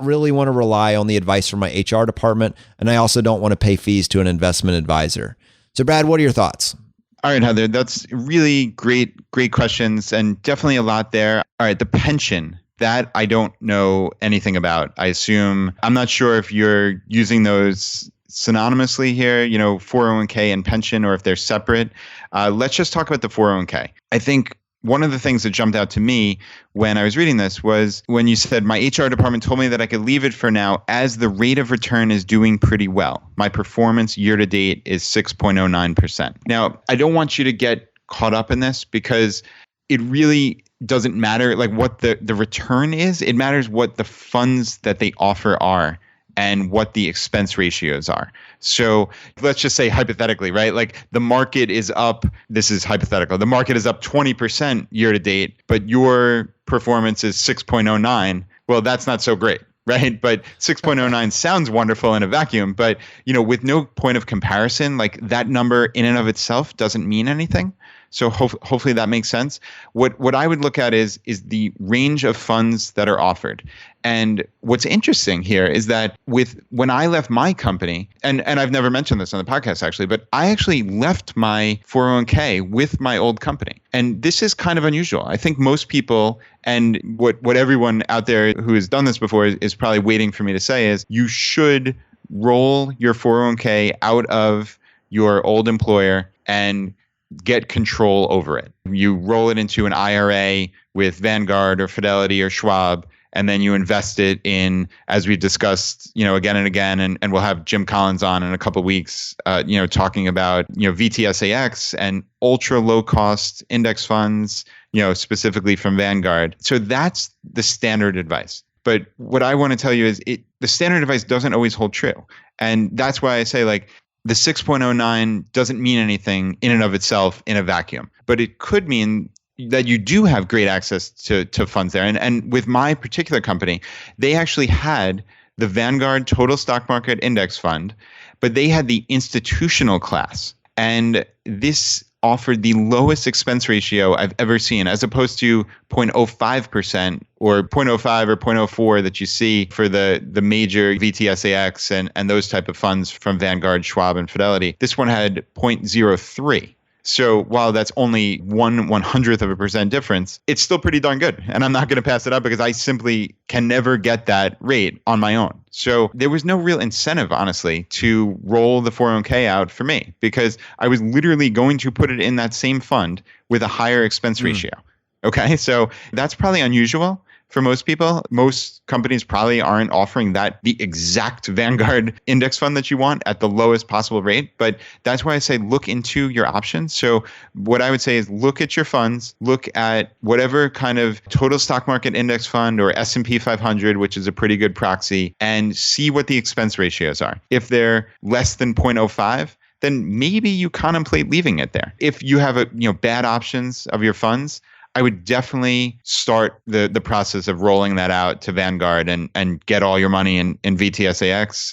really want to rely on the advice from my HR department, and I also don't want to pay fees to an investment advisor. So Brad, what are your thoughts? All right, Heather, that's really great questions, and definitely a lot there. All right, the pension, that I don't know anything about. I'm not sure if you're using those synonymously here, 401k and pension, or if they're separate. Let's just talk about the 401k. I think one of the things that jumped out to me when I was reading this was when you said, my HR department told me that I could leave it for now as the rate of return is doing pretty well. My performance year to date is 6.09%. Now, I don't want you to get caught up in this because it really doesn't matter like what the return is. It matters what the funds that they offer are and what the expense ratios are. So let's just say hypothetically, right? Like the market is up, this is hypothetical, the market is up 20% year to date, but your performance is 6.09. Well, that's not so great, right? But 6.09 sounds wonderful in a vacuum, but with no point of comparison, like that number in and of itself doesn't mean anything. So hopefully that makes sense. What I would look at is the range of funds that are offered. And what's interesting here is that when I left my company, and I've never mentioned this on the podcast actually, but I actually left my 401k with my old company. And this is kind of unusual. I think most people, and what everyone out there who has done this before is probably waiting for me to say is, you should roll your 401k out of your old employer and get control over it. You roll it into an IRA with Vanguard or Fidelity or Schwab, and then you invest it in, as we've discussed, again and again, and we'll have Jim Collins on in a couple of weeks, talking about, VTSAX and ultra low cost index funds, specifically from Vanguard. So that's the standard advice. But what I want to tell you is the standard advice doesn't always hold true. And that's why I say, like, the 6.09 doesn't mean anything in and of itself in a vacuum, but it could mean that you do have great access to funds there. And with my particular company, they actually had the Vanguard Total Stock Market Index Fund, but they had the institutional class. And this offered the lowest expense ratio I've ever seen, as opposed to 0.05% or 0.05 or 0.04 that you see for the major VTSAX and those type of funds from Vanguard, Schwab, and Fidelity. This one had 0.03. So while that's only 1/100% difference, it's still pretty darn good. And I'm not going to pass it up because I simply can never get that rate on my own. So there was no real incentive, honestly, to roll the 401k out for me, because I was literally going to put it in that same fund with a higher expense ratio. Okay, so that's probably unusual for most people. Most companies probably aren't offering the exact Vanguard index fund that you want at the lowest possible rate. But that's why I say look into your options. So what I would say is look at your funds, look at whatever kind of total stock market index fund or S&P 500, which is a pretty good proxy, and see what the expense ratios are. If they're less than 0.05, then maybe you contemplate leaving it there. If you have bad options of your funds, I would definitely start the process of rolling that out to Vanguard and get all your money in VTSAX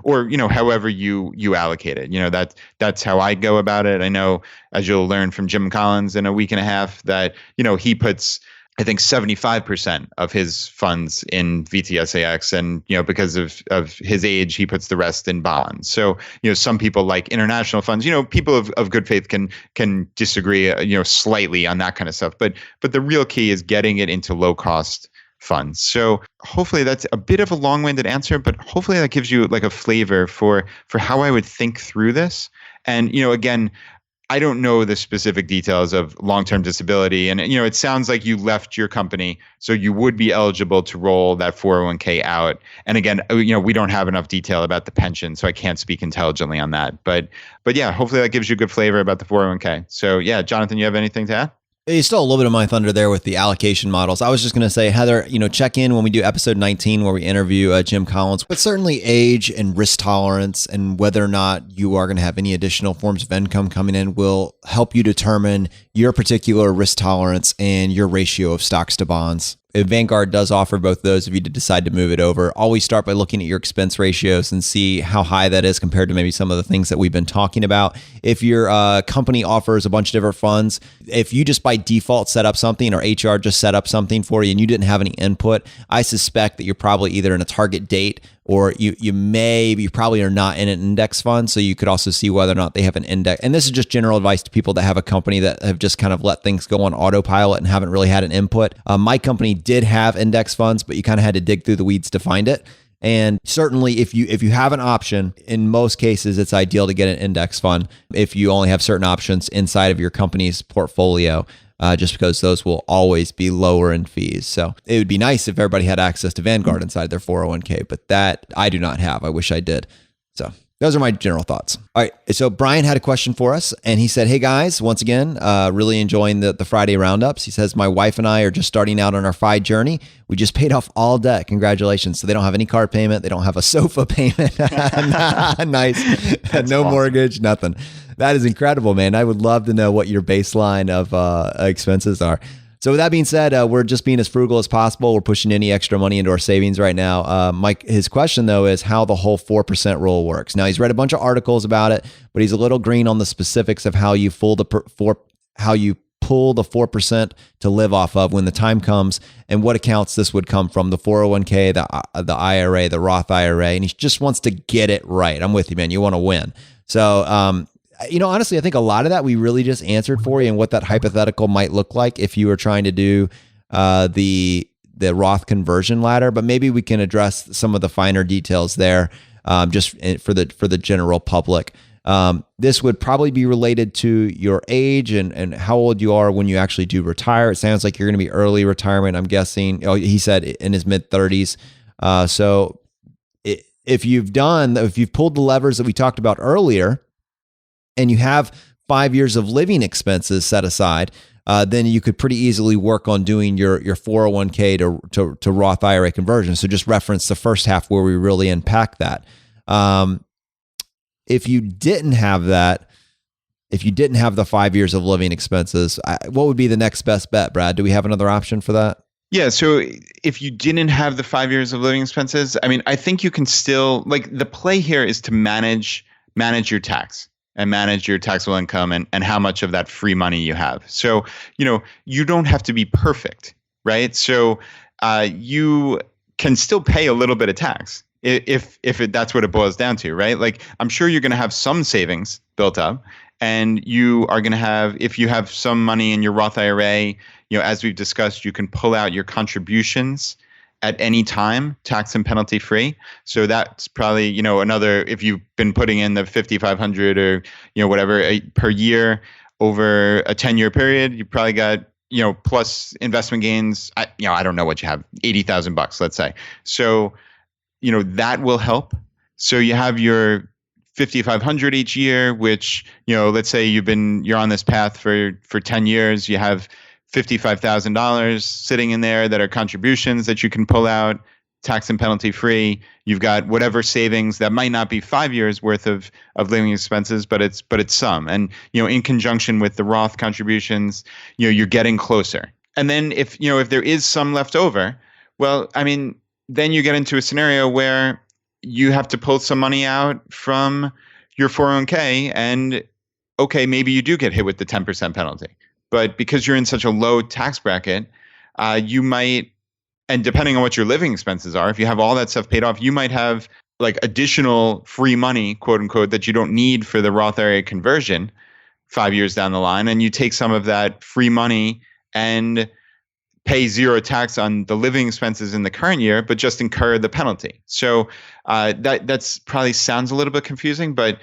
or however you allocate it. That's how I go about it. I know, as you'll learn from Jim Collins in a week and a half, that he puts, I think, 75% of his funds in VTSAX, and because of his age, he puts the rest in bonds. So some people like international funds. People of good faith can disagree slightly on that kind of stuff. But the real key is getting it into low cost funds. So hopefully that's a bit of a long-winded answer, but hopefully that gives you like a flavor for how I would think through this. And again, I don't know the specific details of long-term disability. And, it sounds like you left your company, so you would be eligible to roll that 401k out. And again, we don't have enough detail about the pension, so I can't speak intelligently on that. But yeah, hopefully that gives you a good flavor about the 401k. So yeah, Jonathan, you have anything to add? You stole a little bit of my thunder there with the allocation models. I was just going to say, Heather, check in when we do episode 19 where we interview Jim Collins. But certainly age and risk tolerance and whether or not you are going to have any additional forms of income coming in will help you determine your particular risk tolerance and your ratio of stocks to bonds. Vanguard does offer both those if you decide to move it over. Always start by looking at your expense ratios and see how high that is compared to maybe some of the things that we've been talking about. If your company offers a bunch of different funds, if you just by default set up something or HR just set up something for you and you didn't have any input, I suspect that you're probably either in a target date or you probably are not in an index fund. So you could also see whether or not they have an index. And this is just general advice to people that have a company that have just kind of let things go on autopilot and haven't really had an input. My company did have index funds, but you kind of had to dig through the weeds to find it. And certainly if you have an option, in most cases, it's ideal to get an index fund if you only have certain options inside of your company's portfolio. Just because those will always be lower in fees. So it would be nice if everybody had access to Vanguard inside their 401k, but that I do not have. I wish I did. So those are my general thoughts. All right. So Brian had a question for us and he said, hey guys, once again, really enjoying the Friday roundups. He says, my wife and I are just starting out on our FI journey. We just paid off all debt. Congratulations. So they don't have any car payment. They don't have a sofa payment. Nice. No awesome. Mortgage, nothing. That is incredible, man. I would love to know what your baseline of expenses are. So with that being said, we're just being as frugal as possible. We're pushing any extra money into our savings right now. Mike, his question though is how the whole 4% rule works. Now he's read a bunch of articles about it, but he's a little green on the specifics of how you pull the 4% to live off of when the time comes and what accounts this would come from, the 401k, the IRA, the Roth IRA. And he just wants to get it right. I'm with you, man. You want to win. So, honestly, I think a lot of that we really just answered for you and what that hypothetical might look like if you were trying to do the Roth Conversion Ladder. But maybe we can address some of the finer details there just for the general public. This would probably be related to your age and how old you are when you actually do retire. It sounds like you're going to be early retirement, I'm guessing. Oh, he said in his mid-30s. So if you've pulled the levers that we talked about earlier, and you have 5 years of living expenses set aside, then you could pretty easily work on doing your 401k to Roth IRA conversion. So just reference the first half where we really unpack that. If you didn't have that, if you didn't have the 5 years of living expenses, what would be the next best bet, Brad? Do we have another option for that? Yeah. So if you didn't have the 5 years of living expenses, I mean, I think you can still, like, the play here is to manage your tax and manage your taxable income and how much of that free money you have. So, you don't have to be perfect, right? So you can still pay a little bit of tax if that's what it boils down to, right? Like, I'm sure you're going to have some savings built up, and you are going to have, if you have some money in your Roth IRA, as we've discussed, you can pull out your contributions at any time, tax and penalty free. So that's probably, another, if you've been putting in the $5,500 or, whatever per year over a 10-year period, you probably got, plus investment gains. I don't know what you have, $80,000, let's say. So, that will help. So you have your $5,500 each year, which, let's say you're on this path for 10 years, you have $55,000 sitting in there that are contributions that you can pull out, tax and penalty free. You've got whatever savings that might not be 5 years worth of living expenses, but it's some. And, in conjunction with the Roth contributions, you're getting closer. And then if there is some left over, well, I mean, then you get into a scenario where you have to pull some money out from your 401k, and okay, maybe you do get hit with the 10% penalty. But because you're in such a low tax bracket, you might, and depending on what your living expenses are, if you have all that stuff paid off, you might have like additional free money, quote unquote, that you don't need for the Roth IRA conversion 5 years down the line. And you take some of that free money and pay zero tax on the living expenses in the current year, but just incur the penalty. So that's probably sounds a little bit confusing, but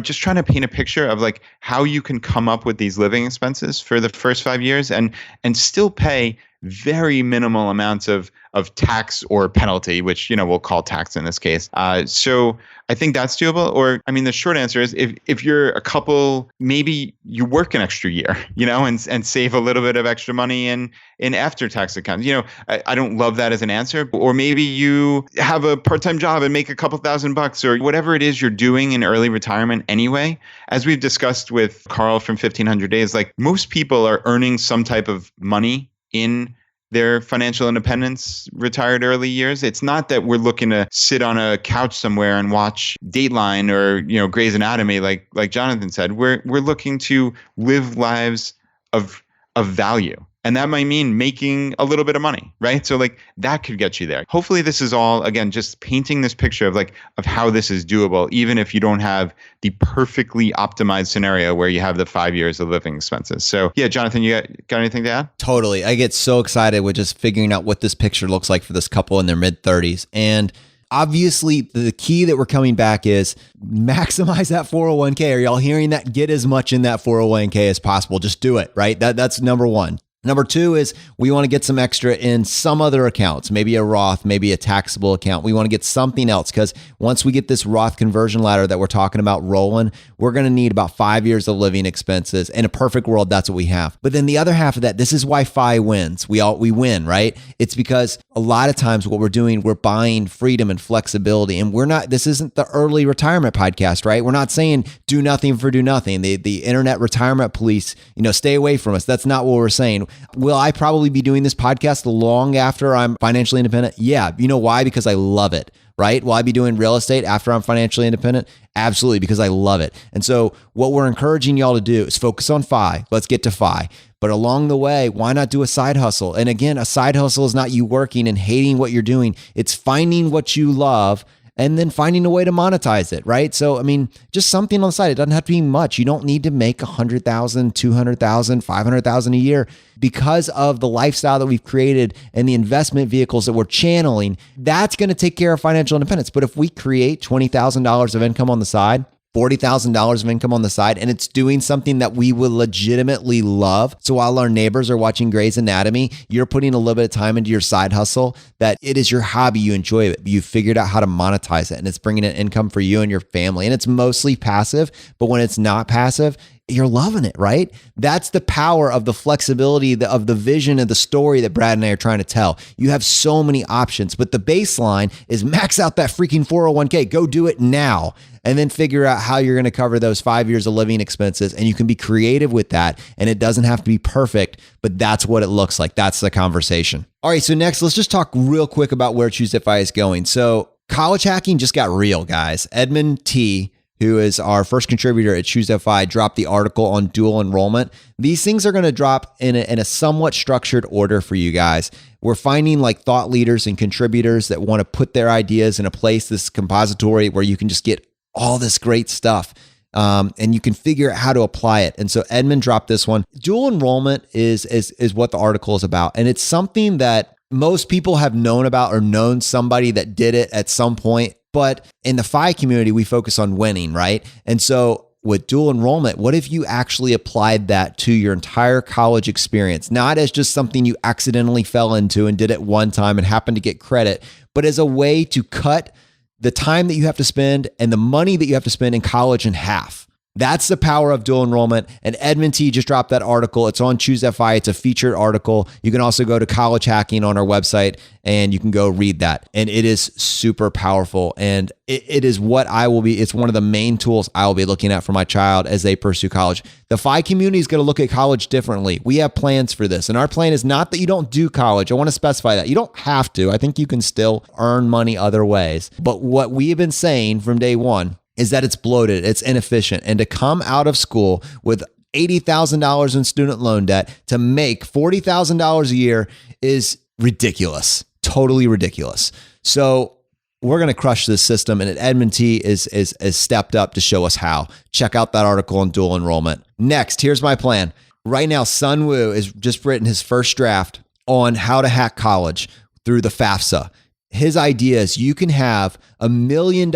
just trying to paint a picture of like how you can come up with these living expenses for the first 5 years and still pay very minimal amounts of tax or penalty, which, we'll call tax in this case. So I think that's doable. Or, I mean, the short answer is if you're a couple, maybe you work an extra year, and save a little bit of extra money in after-tax accounts. I don't love that as an answer. Or maybe you have a part-time job and make a couple $1,000 or whatever it is you're doing in early retirement anyway. As we've discussed with Carl from 1500 Days, like most people are earning some type of money in their financial independence retired early years. It's not that we're looking to sit on a couch somewhere and watch Dateline or Grey's Anatomy like Jonathan said. We're looking to live lives of value. And that might mean making a little bit of money, right? So like that could get you there. Hopefully this is all, again, just painting this picture of how this is doable, even if you don't have the perfectly optimized scenario where you have the 5 years of living expenses. So yeah, Jonathan, you got anything to add? Totally. I get so excited with just figuring out what this picture looks like for this couple in their mid-30s. And obviously, the key that we're coming back is maximize that 401k. Are y'all hearing that? Get as much in that 401k as possible. Just do it, right? That's number one. Number two is we want to get some extra in some other accounts, maybe a Roth, maybe a taxable account. We want to get something else because once we get this Roth conversion ladder that we're talking about rolling, we're going to need about 5 years of living expenses. In a perfect world, that's what we have. But then the other half of that, this is why FI wins. We win, right? It's because a lot of times what we're doing, we're buying freedom and flexibility. And this isn't the early retirement podcast, right? We're not saying do nothing for do nothing. The internet retirement police, stay away from us. That's not what we're saying. Will I probably be doing this podcast long after I'm financially independent? Yeah. You know why? Because I love it, right? Will I be doing real estate after I'm financially independent? Absolutely, because I love it. And so what we're encouraging y'all to do is focus on FI. Let's get to FI. But along the way, why not do a side hustle? And again, a side hustle is not you working and hating what you're doing. It's finding what you love and then finding a way to monetize it, right? So, I mean, just something on the side. It doesn't have to be much. You don't need to make $100,000, $200,000, $500,000 a year because of the lifestyle that we've created and the investment vehicles that we're channeling. That's going to take care of financial independence. But if we create $20,000 of income on the side, $40,000 of income on the side, and it's doing something that we will legitimately love. So while our neighbors are watching Grey's Anatomy, you're putting a little bit of time into your side hustle, that it is your hobby, you enjoy it, you figured out how to monetize it, and it's bringing in income for you and your family. And it's mostly passive, but when it's not passive, you're loving it, right? That's the power of the flexibility of the vision of the story that Brad and I are trying to tell. You have so many options, but the baseline is max out that freaking 401k. Go do it now, and then figure out how you're going to cover those 5 years of living expenses. And you can be creative with that, and it doesn't have to be perfect, but that's what it looks like. That's the conversation. All right, so next, let's just talk real quick about where ChooseFI is going. So college hacking just got real, guys. Edmund T., who is our first contributor at ChooseFI, dropped the article on dual enrollment. These things are going to drop in a somewhat structured order for you guys. We're finding like thought leaders and contributors that want to put their ideas in a place, this compository where you can just get all this great stuff. And you can figure out how to apply it. And so Edmund dropped this one. Dual enrollment is what the article is about. And it's something that most people have known about or known somebody that did it at some point. But in the FI community, we focus on winning, right? And so with dual enrollment, what if you actually applied that to your entire college experience? Not as just something you accidentally fell into and did it one time and happened to get credit, but as a way to cut the time that you have to spend and the money that you have to spend in college in half. That's the power of dual enrollment. And Edmund T. just dropped that article. It's on ChooseFI. It's a featured article. You can also go to College Hacking on our website and you can go read that. And it is super powerful. And it is what it's one of the main tools I will be looking at for my child as they pursue college. The FI community is going to look at college differently. We have plans for this. And our plan is not that you don't do college. I want to specify that. You don't have to. I think you can still earn money other ways. But what we have been saying from day one is that it's bloated, it's inefficient. And to come out of school with $80,000 in student loan debt to make $40,000 a year is ridiculous, totally ridiculous. So we're going to crush this system. And Edmund T is stepped up to show us how. Check out that article on dual enrollment. Next, here's my plan. Right now, Sun Wu has just written his first draft on how to hack college through the FAFSA. His idea is you can have $1 million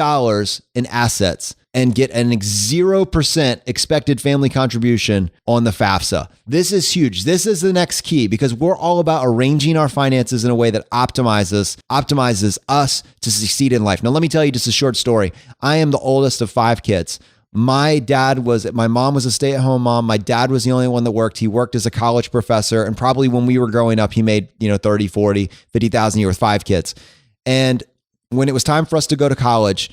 in assets and get an 0% expected family contribution on the FAFSA. This is huge. This is the next key because we're all about arranging our finances in a way that optimizes us to succeed in life. Now, let me tell you just a short story. I am the oldest of 5 kids. My mom was a stay-at-home mom. My dad was the only one that worked. He worked as a college professor. And probably when we were growing up, he made, 30, 40, 50,000 a year with 5 kids. And when it was time for us to go to college,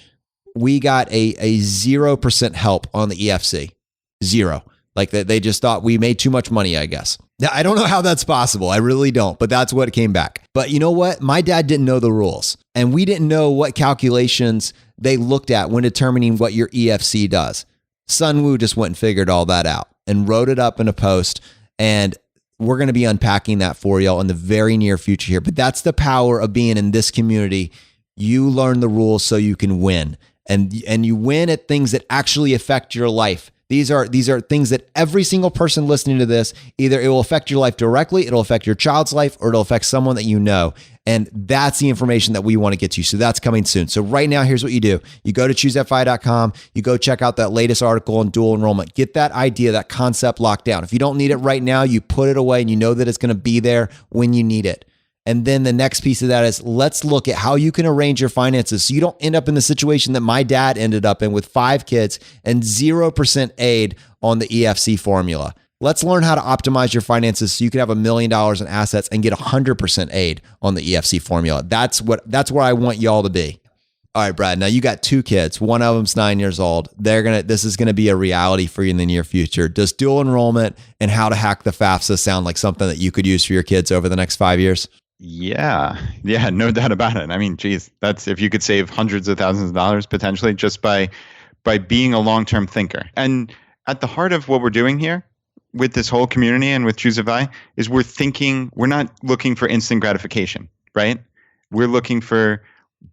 we got a 0% help on the EFC. Zero. Like they just thought we made too much money, I guess. Now, I don't know how that's possible. I really don't, but that's what came back. But you know what? My dad didn't know the rules, and we didn't know what calculations they looked at when determining what your EFC does. Sun Wu just went and figured all that out and wrote it up in a post, and we're going to be unpacking that for y'all in the very near future here. But that's the power of being in this community. You learn the rules so you can win, and you win at things that actually affect your life. These are things that every single person listening to this, either it will affect your life directly, it'll affect your child's life, or it'll affect someone that you know. And that's the information that we want to get to. So that's coming soon. So right now, here's what you do. You go to ChooseFI.com. You go check out that latest article on dual enrollment. Get that idea, that concept locked down. If you don't need it right now, you put it away and you know that it's going to be there when you need it. And then the next piece of that is let's look at how you can arrange your finances so you don't end up in the situation that my dad ended up in with 5 kids and 0% aid on the EFC formula. Let's learn how to optimize your finances so you can have $1 million in assets and get 100% aid on the EFC formula. That's where I want y'all to be. All right, Brad. Now you got 2 kids. One of them's 9 years old. This is gonna be a reality for you in the near future. Does dual enrollment and how to hack the FAFSA sound like something that you could use for your kids over the next 5 years? Yeah, no doubt about it. I mean, geez, that's if you could save hundreds of thousands of dollars potentially just by being a long-term thinker. And at the heart of what we're doing here with this whole community and with ChooseFI is we're not looking for instant gratification, right? We're looking for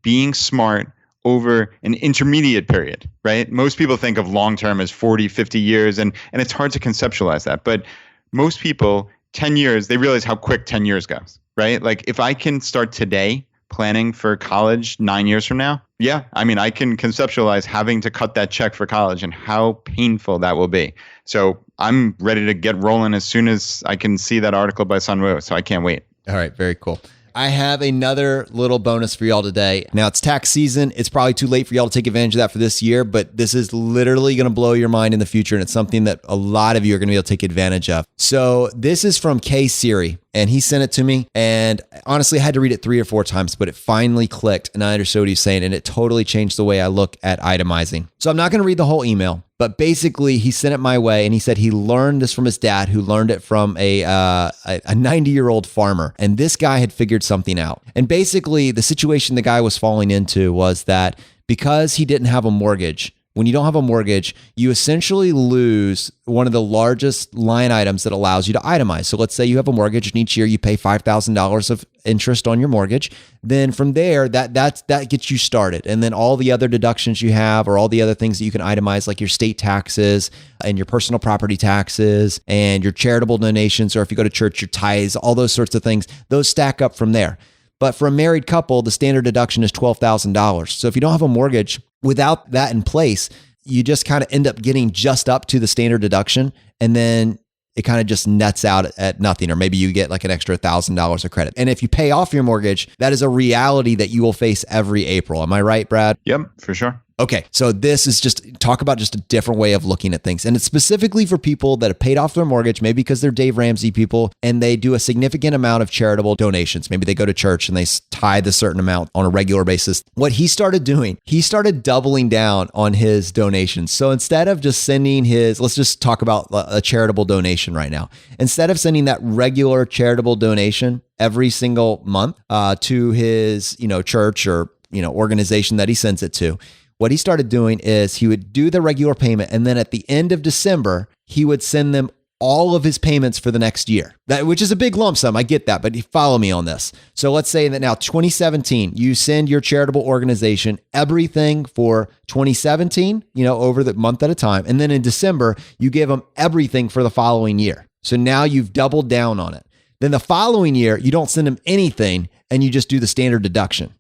being smart over an intermediate period, right? Most people think of long-term as 40, 50 years, and it's hard to conceptualize that. But most people, 10 years, they realize how quick 10 years goes, right? Like if I can start today planning for college 9 years from now, yeah, I mean, I can conceptualize having to cut that check for college and how painful that will be. So I'm ready to get rolling as soon as I can see that article by Sun Wu. So I can't wait. All right, very cool. I have another little bonus for y'all today. Now, it's tax season. It's probably too late for y'all to take advantage of that for this year, but this is literally going to blow your mind in the future, and it's something that a lot of you are going to be able to take advantage of. So this is from K Siri, and he sent it to me, and honestly, I had to read it 3 or 4 times, but it finally clicked, and I understood what he's saying, and it totally changed the way I look at itemizing. So I'm not going to read the whole email, but basically, he sent it my way, and he said he learned this from his dad, who learned it from a 90-year-old farmer. And this guy had figured something out. And basically, the situation the guy was falling into was that because he didn't have a mortgage, when you don't have a mortgage, you essentially lose one of the largest line items that allows you to itemize. So let's say you have a mortgage and each year you pay $5,000 of interest on your mortgage. Then from there, that gets you started. And then all the other deductions you have, or all the other things that you can itemize, like your state taxes and your personal property taxes and your charitable donations, or if you go to church, your tithes, all those sorts of things, those stack up from there. But for a married couple, the standard deduction is $12,000. So if you don't have a mortgage, without that in place, you just kind of end up getting just up to the standard deduction, and then it kind of just nets out at nothing, or maybe you get like an extra $1,000 of credit. And if you pay off your mortgage, that is a reality that you will face every April. Am I right, Brad? Yep, for sure. Okay, so this is talk about just a different way of looking at things. And it's specifically for people that have paid off their mortgage, maybe because they're Dave Ramsey people, and they do a significant amount of charitable donations. Maybe they go to church and they tithe a certain amount on a regular basis. What he started doing, he started doubling down on his donations. So instead of just sending let's just talk about a charitable donation right now. Instead of sending that regular charitable donation every single month to his, church or, organization that he sends it to, what he started doing is he would do the regular payment, and then at the end of December, he would send them all of his payments for the next year, which is a big lump sum. I get that, but follow me on this. So let's say that now 2017, you send your charitable organization everything for 2017, over the month at a time. And then in December, you give them everything for the following year. So now you've doubled down on it. Then the following year, you don't send them anything, and you just do the standard deduction.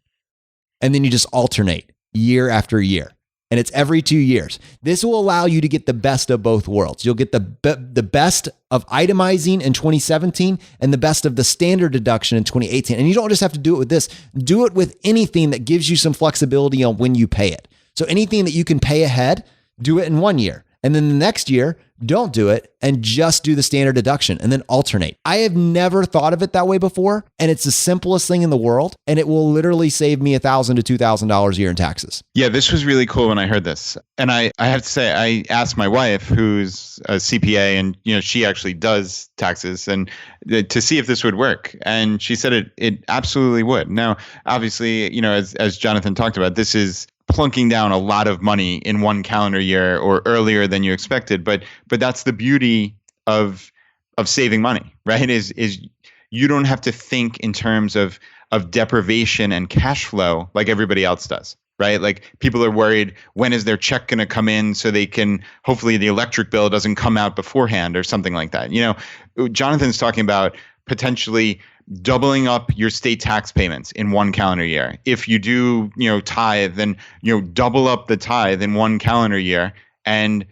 And then you just alternate year after year. And it's every 2 years. This will allow you to get the best of both worlds. You'll get the best of itemizing in 2017 and the best of the standard deduction in 2018. And you don't just have to do it with this. Do it with anything that gives you some flexibility on when you pay it. So anything that you can pay ahead, do it in 1 year. And then the next year, don't do it and just do the standard deduction and then alternate. I have never thought of it that way before, and it's the simplest thing in the world, and it will literally save me $1,000 to $2,000 a year in taxes. Yeah, this was really cool when I heard this. And I have to say, I asked my wife, who's a CPA, and she actually does taxes, and to see if this would work. And she said it absolutely would. Now, obviously, as Jonathan talked about, this is plunking down a lot of money in one calendar year or earlier than you expected. But that's the beauty of saving money, right? Is you don't have to think in terms of deprivation and cash flow like everybody else does, right? Like people are worried, when is their check going to come in so they can, hopefully the electric bill doesn't come out beforehand or something like that. Jonathan's talking about potentially doubling up your state tax payments in one calendar year. If you do, tithe, then, double up the tithe in one calendar year and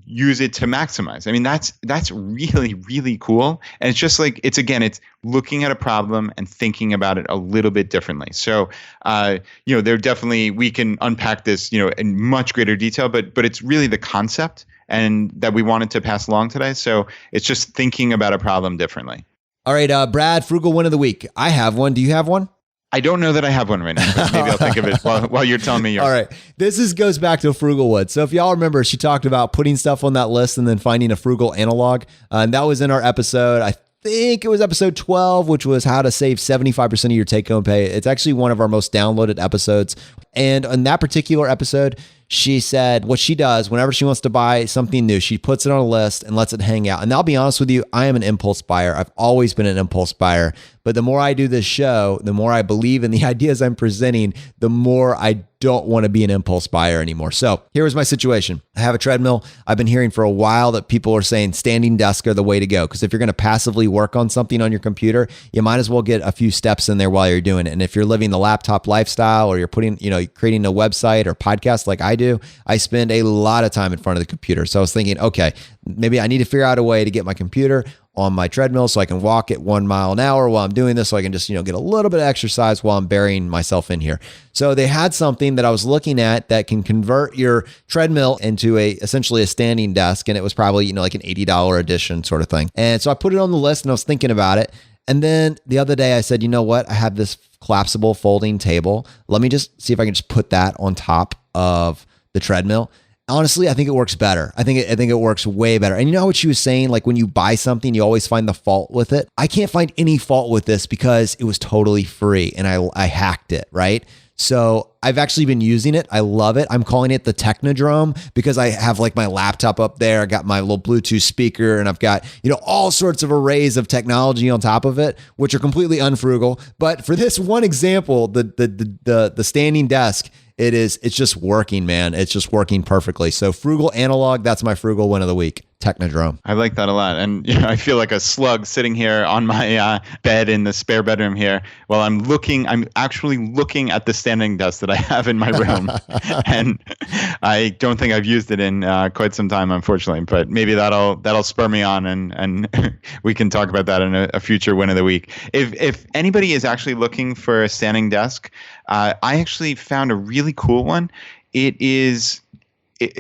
use it to maximize. I mean, that's really, really cool. And it's just like, it's looking at a problem and thinking about it a little bit differently. So, there definitely, we can unpack this, in much greater detail, but it's really the concept and that we wanted to pass along today. So it's just thinking about a problem differently. All right, Brad, Frugal Win of the Week. I have one. Do you have one? I don't know that I have one right now, but maybe I'll think of it while you're telling me yours. All right. This goes back to Frugalwoods. So if y'all remember, she talked about putting stuff on that list and then finding a frugal analog. And that was in our episode, I think it was episode 12, which was how to save 75% of your take-home pay. It's actually one of our most downloaded episodes. And in that particular episode, she said what she does whenever she wants to buy something new, she puts it on a list and lets it hang out. And I'll be honest with you, I am an impulse buyer. I've always been an impulse buyer. But the more I do this show, the more I believe in the ideas I'm presenting, the more I don't want to be an impulse buyer anymore. So here was my situation. I have a treadmill. I've been hearing for a while that people are saying standing desk are the way to go. Because if you're going to passively work on something on your computer, you might as well get a few steps in there while you're doing it. And if you're living the laptop lifestyle, or you're creating a website or podcast like I do, I spend a lot of time in front of the computer. So I was thinking, okay, maybe I need to figure out a way to get my computer on my treadmill so I can walk at 1 mile an hour while I'm doing this, so I can just, get a little bit of exercise while I'm burying myself in here. So they had something that I was looking at that can convert your treadmill into essentially a standing desk. And it was probably, like an $80 edition sort of thing. And so I put it on the list and I was thinking about it. And then the other day I said, you know what? I have this collapsible folding table. Let me just see if I can just put that on top of the treadmill. Honestly, I think it works better. I think it works way better. And you know what she was saying? Like when you buy something, you always find the fault with it. I can't find any fault with this because it was totally free and I hacked it, right? So I've actually been using it. I love it. I'm calling it the Technodrome because I have like my laptop up there. I got my little Bluetooth speaker and I've got, all sorts of arrays of technology on top of it, which are completely unfrugal. But for this one example, the standing desk, it's just working, man. It's just working perfectly. So frugal analog, that's my frugal win of the week. Technodrome. I like that a lot. And I feel like a slug sitting here on my bed in the spare bedroom here while I'm actually looking at the standing desk that I have in my room. And I don't think I've used it in quite some time, unfortunately, but maybe that'll spur me on and we can talk about that in a future win of the week. If anybody is actually looking for a standing desk, I actually found a really cool one.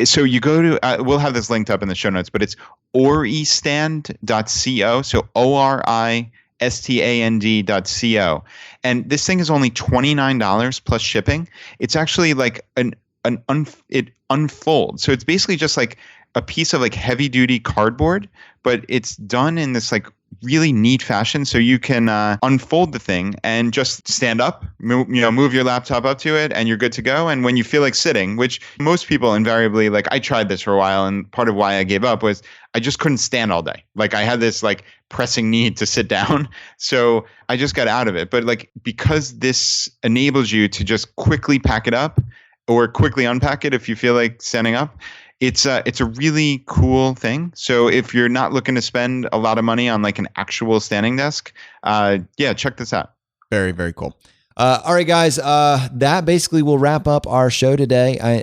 So you go to, we'll have this linked up in the show notes, but it's oristand.co. So ORISTAND.co. And this thing is only $29 plus shipping. It's actually like it unfolds. So it's basically just like a piece of like heavy duty cardboard, but it's done in this like really neat fashion. So you can unfold the thing and just stand up, move your laptop up to it, and you're good to go. And when you feel like sitting, which most people invariably, like I tried this for a while, and part of why I gave up was I just couldn't stand all day. Like I had this like pressing need to sit down. So I just got out of it. But like, because this enables you to just quickly pack it up or quickly unpack it if you feel like standing up, it's a really cool thing. So if you're not looking to spend a lot of money on like an actual standing desk, check this out. Very, very cool. All right, guys, that basically will wrap up our show today.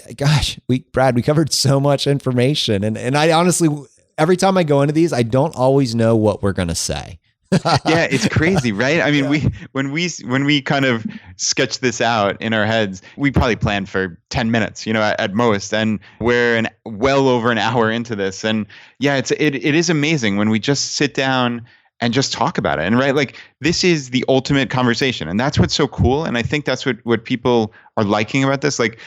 Brad, we covered so much information, and I honestly, every time I go into these, I don't always know what we're going to say. Yeah, it's crazy, right? I mean, when we kind of sketch this out in our heads, we probably planned for 10 minutes, at most, and we're well over an hour into this. And yeah, it is amazing when we just sit down and just talk about it. And right, like this is the ultimate conversation, and that's what's so cool. And I think that's what people are liking about this. Like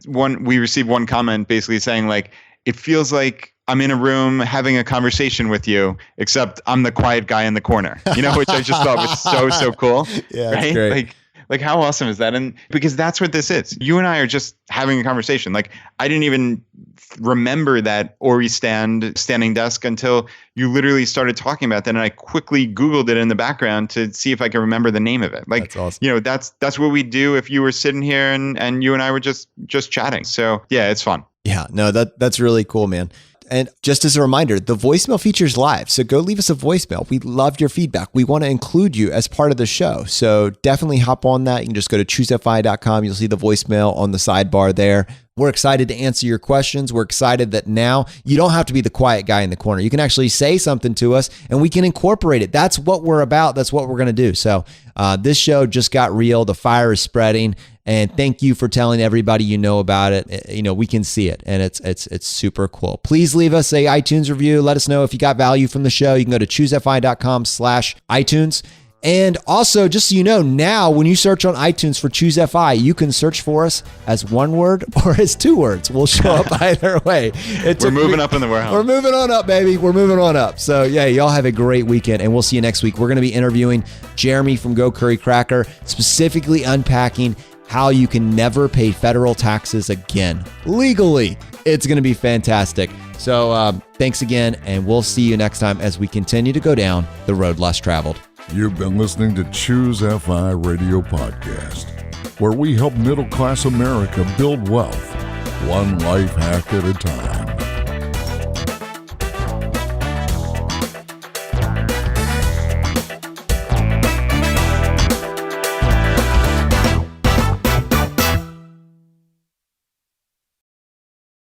we received one comment basically saying like, it feels like I'm in a room having a conversation with you, except I'm the quiet guy in the corner, which I just thought was so cool. Yeah, right? Great. Like how awesome is that? And because that's what this is. You and I are just having a conversation. Like I didn't even remember that standing desk until you literally started talking about that. And I quickly Googled it in the background to see if I can remember the name of it. Like, that's awesome. That's what we do if you were sitting here and you and I were just chatting. So yeah, it's fun. Yeah, no, that's really cool, man. And just as a reminder, the voicemail feature's live. So go leave us a voicemail. We loved your feedback. We want to include you as part of the show. So definitely hop on that. You can just go to choosefi.com. You'll see the voicemail on the sidebar there. We're excited to answer your questions. We're excited that now you don't have to be the quiet guy in the corner. You can actually say something to us and we can incorporate it. That's what we're about. That's what we're going to do. So this show just got real. The fire is spreading. And thank you for telling everybody you know about it. We can see it, and it's super cool. Please leave us a iTunes review. Let us know if you got value from the show. You can go to choosefi.com/iTunes. And also, just so you know, now when you search on iTunes for Choose FI, you can search for us as one word or as two words. We'll show up either way. We're moving up in the warehouse. We're moving on up, baby. We're moving on up. So yeah, y'all have a great weekend, and we'll see you next week. We're going to be interviewing Jeremy from Go Curry Cracker, specifically unpacking how you can never pay federal taxes again legally. It's going to be fantastic. So thanks again, and we'll see you next time as we continue to go down the road less traveled. You've been listening to Choose FI Radio Podcast. where we help middle-class America build wealth, one life hack at a time.